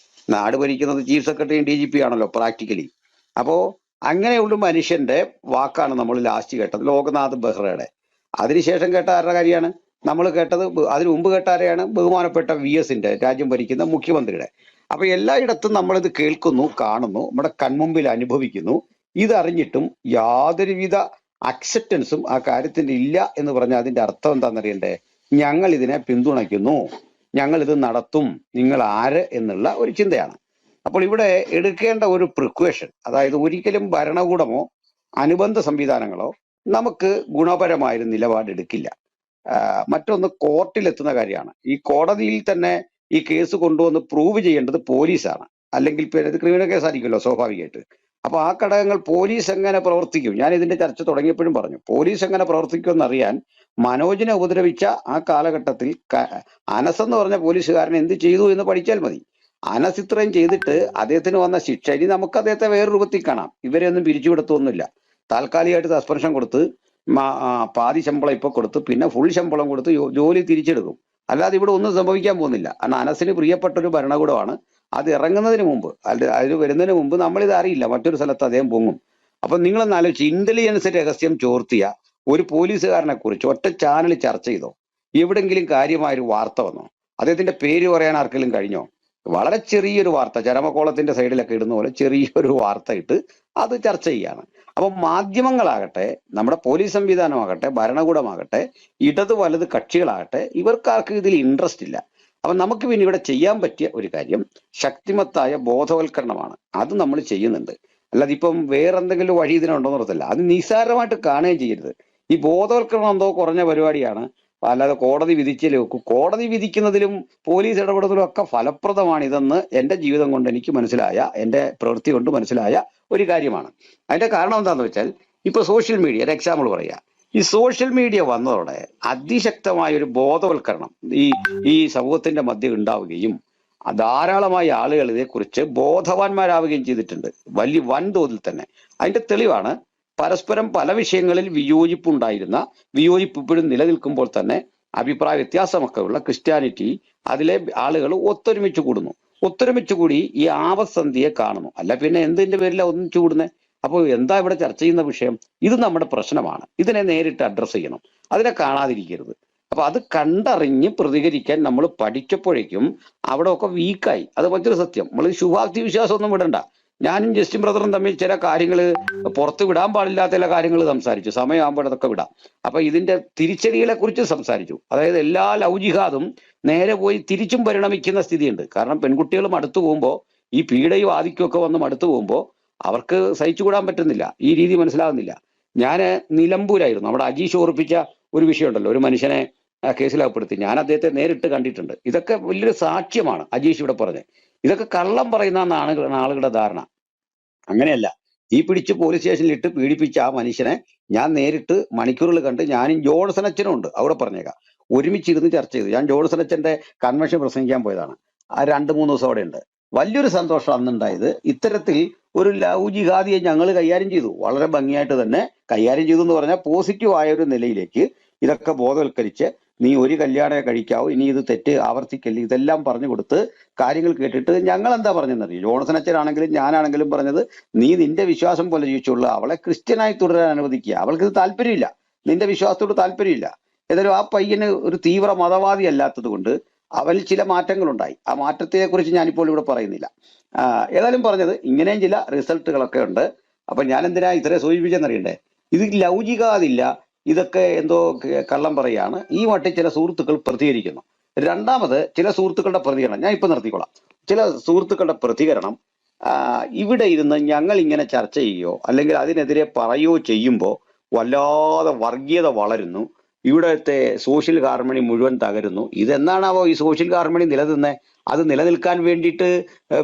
നാട് ഭരിക്കുന്നത് ചീഫ് സെക്രട്ടറിയും DGP ആണല്ലോ പ്രാക്ടിക്കലി. അപ്പോ അങ്ങനെയുള്ള മനുഷ്യന്റെ വാക്കാണ് നമ്മൾ ലാസ്റ്റ് കേട്ടത്, ലോക്നാഥ് ബെഹ്റയുടെ. അതിനുശേഷം കേട്ട ആരുടെ കാര്യമാണ് നമ്മൾ കേട്ടത്? അതിനു മുമ്പ് കേട്ട ആരെയാണ്? ബഹുമാനപ്പെട്ട VSന്റെ, രാജ്യം ഭരിക്കുന്ന മുഖ്യമന്ത്രിയുടെ. അപ്പൊ എല്ലായിടത്തും നമ്മളിത് കേൾക്കുന്നു, കാണുന്നു, നമ്മുടെ കൺമുമ്പിൽ അനുഭവിക്കുന്നു. ഇതറിഞ്ഞിട്ടും യാതൊരുവിധ അക്സെപ്റ്റൻസും ആ കാര്യത്തിന്റെ ഇല്ല എന്ന് പറഞ്ഞാൽ അതിന്റെ അർത്ഥം എന്താണെന്നറിയണ്ടേ? ഞങ്ങൾ ഇതിനെ പിന്തുണയ്ക്കുന്നു, ഞങ്ങൾ ഇത് നടത്തും, നിങ്ങൾ ആര് എന്നുള്ള ഒരു ചിന്തയാണ്. അപ്പോൾ ഇവിടെ എടുക്കേണ്ട ഒരു പ്രിക്വേഷൻ, അതായത് ഒരിക്കലും ഭരണകൂടമോ അനുബന്ധ സംവിധാനങ്ങളോ നമുക്ക് ഗുണപരമായൊരു നിലപാടെടുക്കില്ല. മറ്റൊന്ന് കോർട്ടിലെത്തുന്ന കാര്യമാണ്. ഈ കോടതിയിൽ തന്നെ ഈ കേസ് കൊണ്ടുവന്ന് പ്രൂവ് ചെയ്യേണ്ടത് പോലീസാണ്, അല്ലെങ്കിൽ ഇത് ക്രിമിനൽ കേസായിരിക്കുമല്ലോ സ്വാഭാവികമായിട്ട്. അപ്പൊ ആ ഘടകങ്ങൾ പോലീസ് എങ്ങനെ പ്രവർത്തിക്കും? ഞാൻ ഇതിന്റെ ചർച്ച തുടങ്ങിയപ്പോഴും പറഞ്ഞു, പോലീസ് എങ്ങനെ പ്രവർത്തിക്കുമെന്ന് അറിയാൻ മനോജിനെ ഉപദ്രവിച്ച ആ കാലഘട്ടത്തിൽ അനസ് എന്ന് പറഞ്ഞ പോലീസുകാരൻ എന്ത് ചെയ്തു എന്ന് പഠിച്ചാൽ മതി. അനസ് ഇത്രയും ചെയ്തിട്ട് അദ്ദേഹത്തിന് വന്ന ശിക്ഷ, ഇനി നമുക്ക് അദ്ദേഹത്തെ വേറെ രൂപത്തിൽ കാണാം. ഇവരെയൊന്നും പിരിച്ചുവിടത്തൊന്നുമില്ല. താൽക്കാലികമായിട്ട് സസ്പെൻഷൻ കൊടുത്ത് പാതി ശമ്പളം ഇപ്പൊ കൊടുത്ത് പിന്നെ ഫുൾ ശമ്പളം കൊടുത്ത് ജോലി തിരിച്ചെടുക്കും. അല്ലാതെ ഇവിടെ ഒന്നും സംഭവിക്കാൻ പോകുന്നില്ല. കാരണം അനസിന് പ്രിയപ്പെട്ട ഒരു ഭരണകൂടമാണ്. അത് ഇറങ്ങുന്നതിന് മുമ്പ്, അതിൽ വരുന്നതിന് മുമ്പ് നമ്മളിത് അറിയില്ല, മറ്റൊരു സ്ഥലത്ത് അദ്ദേഹം പൊങ്ങും. അപ്പൊ നിങ്ങളൊന്ന് ആലോചിച്ച്, ഇന്റലിജൻസ് രഹസ്യം ചോർത്തിയ ഒരു പോലീസുകാരനെ കുറിച്ച് ഒറ്റ ചാനൽ ചർച്ച ചെയ്തോ? എവിടെങ്കിലും കാര്യമായൊരു വാർത്ത വന്നോ? അദ്ദേഹത്തിന്റെ പേര് പറയാൻ ആർക്കെങ്കിലും കഴിഞ്ഞോ? വളരെ ചെറിയൊരു വാർത്ത, ചരമക്കോളത്തിന്റെ സൈഡിലൊക്കെ ഇടുന്ന പോലെ ചെറിയൊരു വാർത്ത ഇട്ട് അത് ചർച്ച ചെയ്യാണ്. അപ്പൊ മാധ്യമങ്ങളാകട്ടെ, നമ്മുടെ പോലീസ് സംവിധാനമാകട്ടെ, ഭരണകൂടമാകട്ടെ, ഇടത് വലത് കക്ഷികളാകട്ടെ, ഇവർക്കാർക്ക് ഇതിൽ ഇൻട്രസ്റ്റ് ഇല്ല. അപ്പൊ നമുക്ക് പിന്നെ ഇവിടെ ചെയ്യാൻ പറ്റിയ ഒരു കാര്യം ശക്തിമത്തായ ബോധവൽക്കരണമാണ്. അത് നമ്മൾ ചെയ്യുന്നുണ്ട്. അല്ലാതെ ഇപ്പം വേറെന്തെങ്കിലും വഴി ഇതിനുണ്ടോന്ന് ഓർത്തില്ല. അത് നിസ്സാരമായിട്ട് കാണുകയും ചെയ്യരുത്. ഈ ബോധവൽക്കരണം എന്തോ കുറഞ്ഞ പരിപാടിയാണ്. അല്ലാതെ കോടതി വിധിച്ചിലേക്ക്, കോടതി വിധിക്കുന്നതിലും പോലീസ് ഇടപെടുന്നതിലും ഒക്കെ ഫലപ്രദമാണ് ഇതെന്ന് എൻ്റെ ജീവിതം കൊണ്ട് എനിക്ക് മനസ്സിലായ, എൻ്റെ പ്രവൃത്തി കൊണ്ട് മനസ്സിലായ ഒരു കാര്യമാണ്. അതിന്റെ കാരണം എന്താണെന്ന് വെച്ചാൽ, ഇപ്പൊ സോഷ്യൽ മീഡിയ ഒരു എക്സാമ്പിൾ പറയുക. ഈ സോഷ്യൽ മീഡിയ വന്നതോടെ അതിശക്തമായ ഒരു ബോധവൽക്കരണം ഈ സമൂഹത്തിന്റെ മധ്യം ഉണ്ടാവുകയും ധാരാളമായ ആളുകൾ ഇതേക്കുറിച്ച് ബോധവാന്മാരാവുകയും ചെയ്തിട്ടുണ്ട്, വലിയ വൻതോതിൽ തന്നെ. അതിന്റെ തെളിവാണ് പരസ്പരം പല വിഷയങ്ങളിൽ വിയോജിപ്പുണ്ടായിരുന്ന, വിയോജിപ്പ് ഇപ്പോഴും നിലനിൽക്കുമ്പോൾ തന്നെ അഭിപ്രായ വ്യത്യാസമൊക്കെ ഉള്ള ക്രിസ്ത്യാനിറ്റി, അതിലെ ആളുകൾ ഒത്തൊരുമിച്ച് കൂടുന്നു. ഒത്തൊരുമിച്ച് കൂടി ഈ ആവസന്ധിയെ കാണുന്നു. അല്ല പിന്നെ എന്തിന്റെ പേരിലാണ് ഒന്നിച്ചു കൂടുന്നത്? അപ്പോൾ എന്താ ഇവിടെ ചർച്ച ചെയ്യുന്ന വിഷയം? ഇത് നമ്മുടെ പ്രശ്നമാണ്. ഇതിനെ നേരിട്ട് അഡ്രസ്സ് ചെയ്യണം, അതിനെ കാണാതിരിക്കരുത്. അപ്പൊ അത് കണ്ടറിഞ്ഞ് പ്രതികരിക്കാൻ നമ്മൾ പഠിച്ചപ്പോഴേക്കും അവിടെ ഒക്കെ വീക്കായി. അത് മറ്റൊരു സത്യം. നമ്മൾ ശുഭാപ്തി വിശ്വാസം ഒന്നും വിടണ്ട. ഞാനും ജസ്റ്റിൻ ബ്രദറും തമ്മിൽ ചില കാര്യങ്ങൾ പുറത്ത് വിടാൻ പാടില്ലാത്ത ചില കാര്യങ്ങൾ സംസാരിച്ചു. സമയമാകുമ്പോൾ അതൊക്കെ വിടാം. അപ്പൊ ഇതിന്റെ തിരിച്ചടികളെ കുറിച്ച് സംസാരിച്ചു. അതായത് എല്ലാ ലവ് ജിഹാദും നേരെ പോയി തിരിച്ചും പരിണമിക്കുന്ന സ്ഥിതിയുണ്ട്. കാരണം പെൺകുട്ടികൾ മടുത്തു പോകുമ്പോൾ, ഈ പീഡയും ആദിത്യമൊക്കെ വന്ന് മടുത്തു പോകുമ്പോൾ അവർക്ക് സഹിച്ചുകൂടാൻ പറ്റുന്നില്ല, ഈ രീതി മനസ്സിലാകുന്നില്ല. ഞാൻ നിലമ്പൂരായിരുന്നു, നമ്മുടെ അജീഷ് ഓർപ്പിച്ച ഒരു വിഷയമുണ്ടല്ലോ, ഒരു മനുഷ്യനെ കേസിലകപ്പെടുത്തി. ഞാൻ അദ്ദേഹത്തെ നേരിട്ട് കണ്ടിട്ടുണ്ട്. ഇതൊക്കെ വലിയൊരു സാക്ഷ്യമാണ് അജീഷ് ഇവിടെ പറഞ്ഞത്. ഇതൊക്കെ കള്ളം പറയുന്ന ആളുകളുടെ ധാരണ. അങ്ങനെയല്ല. ഈ പിടിച്ച് പോലീസ് സ്റ്റേഷനിൽ ഇട്ട് പീഡിപ്പിച്ച ആ മനുഷ്യനെ ഞാൻ നേരിട്ട് മണിക്കൂറുകൾ കണ്ട്. ഞാനും ജോൺസൺ അച്ഛനും ഉണ്ട്, അവിടെ പറഞ്ഞേക്കാം, ഒരുമിച്ചിരുന്ന് ചർച്ച ചെയ്തു. ഞാൻ ജോൺസൺ അച്ഛന്റെ കൺവെൻഷൻ പ്രസംഗിക്കാൻ പോയതാണ്. ആ 2-3 ദിവസം അവിടെ ഉണ്ട്. വലിയൊരു സന്തോഷം അന്നുണ്ടായത്. ഇത്തരത്തിൽ ഒരു ലവ് ജിഹാദിയെ ഞങ്ങൾ കൈകാര്യം ചെയ്തു, വളരെ ഭംഗിയായിട്ട് തന്നെ കൈകാര്യം ചെയ്തു എന്ന് പറഞ്ഞാൽ പോസിറ്റീവ് ആയ ഒരു നിലയിലേക്ക് ഇതൊക്കെ ബോധവൽക്കരിച്ച്, നീ ഒരു കല്യാണമേ കഴിക്കാവൂ, ഇനി ഇത് തെറ്റ് ആവർത്തിക്കല്ലേ, ഇതെല്ലാം പറഞ്ഞു കൊടുത്ത് കാര്യങ്ങൾ കേട്ടിട്ട് ഞങ്ങൾ എന്താ പറഞ്ഞെന്നറിയും. ജോൺസൺ അച്ഛനാണെങ്കിലും ഞാനാണെങ്കിലും പറഞ്ഞത്, നീ നിന്റെ വിശ്വാസം പോലെ ജീവിച്ചുള്ള അവളെ ക്രിസ്ത്യനായി തുടരാൻ അനുവദിക്കുക. അവൾക്ക് ഇത് താല്പര്യമില്ല, നിന്റെ വിശ്വാസത്തോട് താല്പര്യമില്ല. ഏതായാലും ആ പയ്യന് ഒരു തീവ്ര മതവാദി അല്ലാത്തത് കൊണ്ട് അവനിൽ ചില മാറ്റങ്ങളുണ്ടായി. ആ മാറ്റത്തെ കുറിച്ച് ഞാനിപ്പോൾ ഇവിടെ പറയുന്നില്ല. ഏതായാലും പറഞ്ഞത് ഇങ്ങനെയും ചില റിസൾട്ടുകളൊക്കെ ഉണ്ട്. അപ്പൊ ഞാൻ എന്തിനാ ഇത്രയും സൂചിപ്പിച്ചെന്നറിയണ്ടേ? ഇത് ലൗകികാതില്ല, ഇതൊക്കെ എന്തോ കള്ളം പറയാണ്. ഈ മട്ടിൽ ചില സുഹൃത്തുക്കൾ പ്രതികരിക്കുന്നു. രണ്ടാമത് ചില സുഹൃത്തുക്കളുടെ പ്രതികരണം ഞാൻ ഇപ്പൊ നിർത്തിക്കൊള്ളാം. ചില സുഹൃത്തുക്കളുടെ പ്രതികരണം, ഇവിടെ ഇരുന്ന് ഞങ്ങൾ ഇങ്ങനെ ചർച്ച ചെയ്യുകയോ അല്ലെങ്കിൽ അതിനെതിരെ പറയുകയോ ചെയ്യുമ്പോൾ വല്ലാതെ വർഗീയത വളരുന്നു, ഇവിടുത്തെ സോഷ്യൽ ഹാർമണി മുഴുവൻ തകരുന്നു. ഇതെന്നാണാവോ ഈ സോഷ്യൽ ഹാർമണി നിലനിന്നേ? അത് നിലനിൽക്കാൻ വേണ്ടിയിട്ട്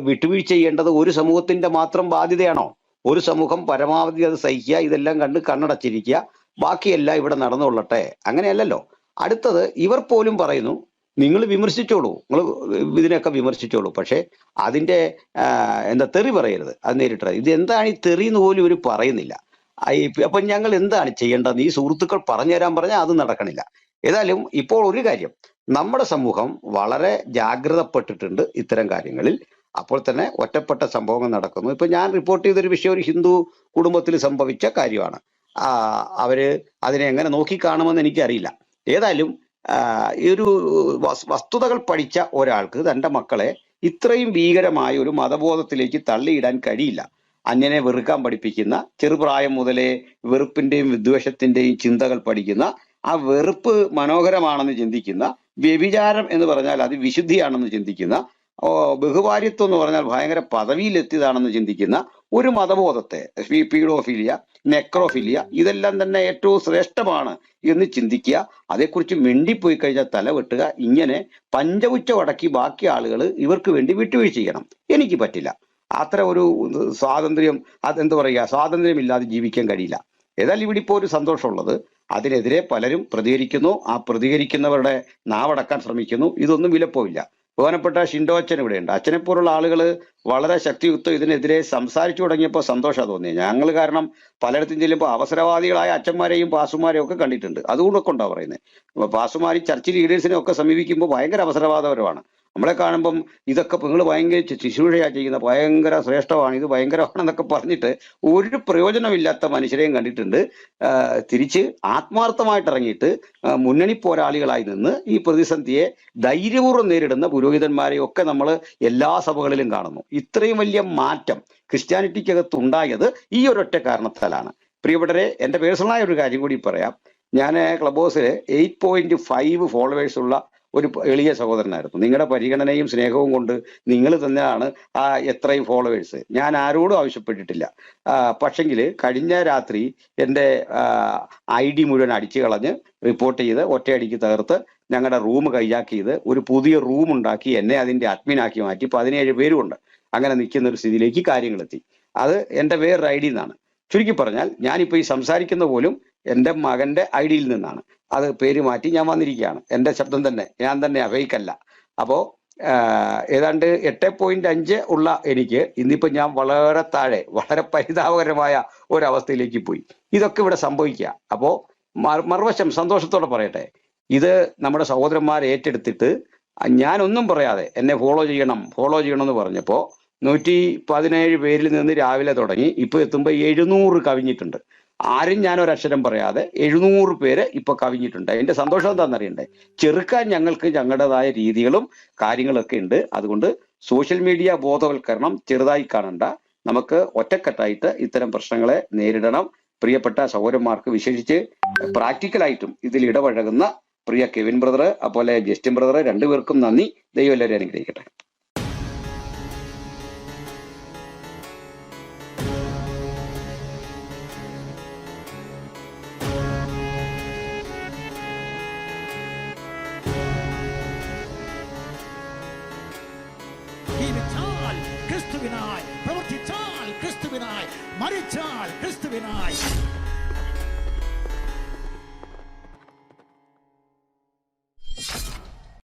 വിട്ടുവീഴ്ച ചെയ്യേണ്ടത് ഒരു സമൂഹത്തിന്റെ മാത്രം ബാധ്യതയാണോ? ഒരു സമൂഹം പരമാവധി അത് സഹിക്കുക, ഇതെല്ലാം കണ്ട് കണ്ണടച്ചിരിക്കുക, ബാക്കിയെല്ലാം ഇവിടെ നടന്നുകൊള്ളട്ടെ. അങ്ങനെയല്ലല്ലോ. അടുത്തത്, ഇവർ പോലും പറയുന്നു, നിങ്ങൾ വിമർശിച്ചോളൂ, നിങ്ങൾ ഇതിനൊക്കെ വിമർശിച്ചോളൂ, പക്ഷെ അതിന്റെ തെറി പറയരുത്, അത് നേരിട്ട്. ഇത് എന്താണ് ഈ തെറി എന്ന് പോലും ഇവർ പറയുന്നില്ല. അപ്പൊ ഞങ്ങൾ എന്താണ് ചെയ്യേണ്ടത്? ഈ സുഹൃത്തുക്കൾ പറഞ്ഞുതരാൻ പറഞ്ഞാൽ അത് നടക്കണില്ല. ഏതായാലും ഇപ്പോൾ ഒരു കാര്യം, നമ്മുടെ സമൂഹം വളരെ ജാഗ്രതപ്പെട്ടിട്ടുണ്ട് ഇത്തരം കാര്യങ്ങളിൽ. അപ്പോൾ തന്നെ ഒറ്റപ്പെട്ട സംഭവങ്ങൾ നടക്കുന്നു. ഇപ്പൊ ഞാൻ റിപ്പോർട്ട് ചെയ്തൊരു വിഷയം ഒരു ഹിന്ദു കുടുംബത്തിൽ സംഭവിച്ച കാര്യമാണ്. അവര് അതിനെ എങ്ങനെ നോക്കിക്കാണുമെന്ന് എനിക്കറിയില്ല. ഏതായാലും ഈ ഒരു വസ്തുതകൾ പഠിച്ച ഒരാൾക്ക് തൻ്റെ മക്കളെ ഇത്രയും ഭീകരമായ ഒരു മതബോധത്തിലേക്ക് തള്ളിയിടാൻ കഴിയില്ല. അന്യനെ വെറുക്കാൻ പഠിപ്പിക്കുന്ന, ചെറുപ്രായം മുതലേ വെറുപ്പിന്റെയും വിദ്വേഷത്തിന്റെയും ചിന്തകൾ പഠിക്കുന്ന, ആ വെറുപ്പ് മനോഹരമാണെന്ന് ചിന്തിക്കുന്ന, വ്യഭിചാരം എന്ന് പറഞ്ഞാൽ അത് വിശുദ്ധിയാണെന്ന് ചിന്തിക്കുന്ന, ബഹുഭാര്യത്വം എന്ന് പറഞ്ഞാൽ ഭയങ്കര പദവിയിലെത്തിയതാണെന്ന് ചിന്തിക്കുന്ന ഒരു മതബോധത്തെ, പീഡോഫിലിയ, നെക്രോഫിലിയ, ഇതെല്ലാം തന്നെ ഏറ്റവും ശ്രേഷ്ഠമാണ് എന്ന് ചിന്തിക്കുക. അതേക്കുറിച്ച് മിണ്ടിപ്പോയി കഴിഞ്ഞാൽ തല വെട്ടുക. ഇങ്ങനെ പഞ്ചവുച്ച അടക്കി ബാക്കി ആളുകൾ ഇവർക്ക് വേണ്ടി വിട്ടുവീഴ്ച ചെയ്യണം. എനിക്ക് പറ്റില്ല. അത്ര ഒരു സ്വാതന്ത്ര്യം, അതെന്താ പറയുക, സ്വാതന്ത്ര്യമില്ലാതെ ജീവിക്കാൻ കഴിയില്ല. ഏതായാലും ഇവിടെ ഇപ്പോൾ ഒരു സന്തോഷമുള്ളത്, അതിനെതിരെ പലരും പ്രതികരിക്കുന്നു. ആ പ്രതികരിക്കുന്നവരുടെ നാവടക്കാൻ ശ്രമിക്കുന്നു. ഇതൊന്നും വിലപ്പോവില്ല. ബഹുമാനപ്പെട്ട ഷിൻഡോ അച്ഛൻ ഇവിടെയുണ്ട്. അച്ഛനെപ്പോലുള്ള ആളുകൾ വളരെ ശക്തിയുക്തം ഇതിനെതിരെ സംസാരിച്ചു തുടങ്ങിയപ്പോൾ സന്തോഷമാണ് തോന്നിയത്. ഞങ്ങൾ കാരണം പലയിടത്തും ചെല്ലുമ്പോൾ അവസരവാദികളായ അച്ഛന്മാരെയും പാസുമാരെയും ഒക്കെ കണ്ടിട്ടുണ്ട്. അതുകൊണ്ടൊക്കെ ഉണ്ടാവും പറയുന്നത്. പാസുമാർ ചർച്ച് ലീഡേഴ്സിനെ ഒക്കെ സമീപിക്കുമ്പോൾ ഭയങ്കര അവസരവാദപരമാണ്. നമ്മളെ കാണുമ്പം ഇതൊക്കെ നിങ്ങൾ ഭയങ്കര ശുശ്രൂഷയാ ചെയ്യുന്ന, ഭയങ്കര ശ്രേഷ്ഠമാണ്, ഇത് ഭയങ്കരമാണെന്നൊക്കെ പറഞ്ഞിട്ട് ഒരു പ്രയോജനമില്ലാത്ത മനുഷ്യരെയും കണ്ടിട്ടുണ്ട്. തിരിച്ച് ആത്മാർത്ഥമായിട്ട് ഇറങ്ങിയിട്ട് മുന്നണി പോരാളികളായി നിന്ന് ഈ പ്രതിസന്ധിയെ ധൈര്യപൂർവ്വം നേരിടുന്ന പുരോഹിതന്മാരെയും ഒക്കെ നമ്മൾ എല്ലാ സഭകളിലും കാണുന്നു. ഇത്രയും വലിയ മാറ്റം ക്രിസ്ത്യാനിറ്റിക്കകത്ത് ഉണ്ടായത് ഈ ഒരൊറ്റ കാരണത്താലാണ്. പ്രിയപ്പെട്ടവരെ, എൻ്റെ പേഴ്സണലായ ഒരു കാര്യം കൂടി പറയാം. ഞാൻ ക്ലബ് ഹൗസിൽ 8.5 ഫോളോവേഴ്സ് ഉള്ള ഒരു എളിയ സഹോദരനായിരുന്നു. നിങ്ങളുടെ പരിഗണനയും സ്നേഹവും കൊണ്ട് നിങ്ങൾ തന്നെയാണ് ആ എത്രയും ഫോളോവേഴ്സ്. ഞാൻ ആരോടും ആവശ്യപ്പെട്ടിട്ടില്ല. പക്ഷെങ്കിൽ കഴിഞ്ഞ രാത്രി എൻ്റെ ID മുഴുവൻ അടിച്ചു കളഞ്ഞ് റിപ്പോർട്ട് ചെയ്ത് ഒറ്റയടിക്ക് തകർത്ത് ഞങ്ങളുടെ റൂം കൈജാക്ക് ചെയ്ത് ഒരു പുതിയ റൂം ഉണ്ടാക്കി എന്നെ അതിൻ്റെ അഡ്മിനാക്കി മാറ്റി 17 പേരുമുണ്ട്. അങ്ങനെ നിൽക്കുന്ന ഒരു സ്ഥിതിയിലേക്ക് കാര്യങ്ങളെത്തി. അത് എൻ്റെ വേറൊരു ID നിന്നാണ്. ചുരുക്കി പറഞ്ഞാൽ ഞാനിപ്പോൾ ഈ സംസാരിക്കുന്ന പോലും എൻ്റെ മകൻ്റെ ID യിൽ നിന്നാണ്. അത് പേര് മാറ്റി ഞാൻ വന്നിരിക്കുകയാണ്. എൻ്റെ ശബ്ദം തന്നെ, ഞാൻ തന്നെ ഫേക്കല്ല. അപ്പോൾ ഏതാണ്ട് 8.5 ഉള്ള എനിക്ക് ഇന്നിപ്പോൾ ഞാൻ വളരെ താഴെ, വളരെ പരിതാപകരമായ ഒരവസ്ഥയിലേക്ക് പോയി. ഇതൊക്കെ ഇവിടെ സംഭവിക്കുക. അപ്പോൾ മറുവശം സന്തോഷത്തോടെ പറയട്ടെ, ഇത് നമ്മുടെ സഹോദരന്മാർ ഏറ്റെടുത്തിട്ട് ഞാനൊന്നും പറയാതെ എന്നെ ഫോളോ ചെയ്യണം എന്ന് പറഞ്ഞപ്പോൾ 117 പേരിൽ നിന്ന് രാവിലെ തുടങ്ങി ഇപ്പോൾ എത്തുമ്പോൾ 700 കവിഞ്ഞിട്ടുണ്ട്. ആരും ഞാനൊരക്ഷരം പറയാതെ 700 പേര് ഇപ്പൊ കവിഞ്ഞിട്ടുണ്ട്. അതിന്റെ സന്തോഷം എന്താണെന്നറിയണ്ടേ? ചെറുക്കാൻ ഞങ്ങൾക്ക് ഞങ്ങളുടേതായ രീതികളും കാര്യങ്ങളൊക്കെ ഉണ്ട്. അതുകൊണ്ട് സോഷ്യൽ മീഡിയ ബോധവൽക്കരണം ചെറുതായി കാണണ്ട. നമുക്ക് ഒറ്റക്കെട്ടായിട്ട് ഇത്തരം പ്രശ്നങ്ങളെ നേരിടണം. പ്രിയപ്പെട്ട സഹോദരന്മാർക്ക് വിശേഷിച്ച് പ്രാക്ടിക്കലായിട്ടും ഇതിൽ ഇടപഴകുന്ന പ്രിയ കെവിൻ ബ്രദർ, അതുപോലെ ജസ്റ്റിൻ ബ്രദർ, രണ്ടുപേർക്കും നന്ദി. ദൈവം എല്ലാവരും അനുഗ്രഹിക്കട്ടെ. ജീവിച്ചാൽ ക്രിസ്തുവിനായി, പ്രവർത്തിച്ചാൽ ക്രിസ്തുവിനായി, മരിച്ചാൽ ക്രിസ്തുവിനായി.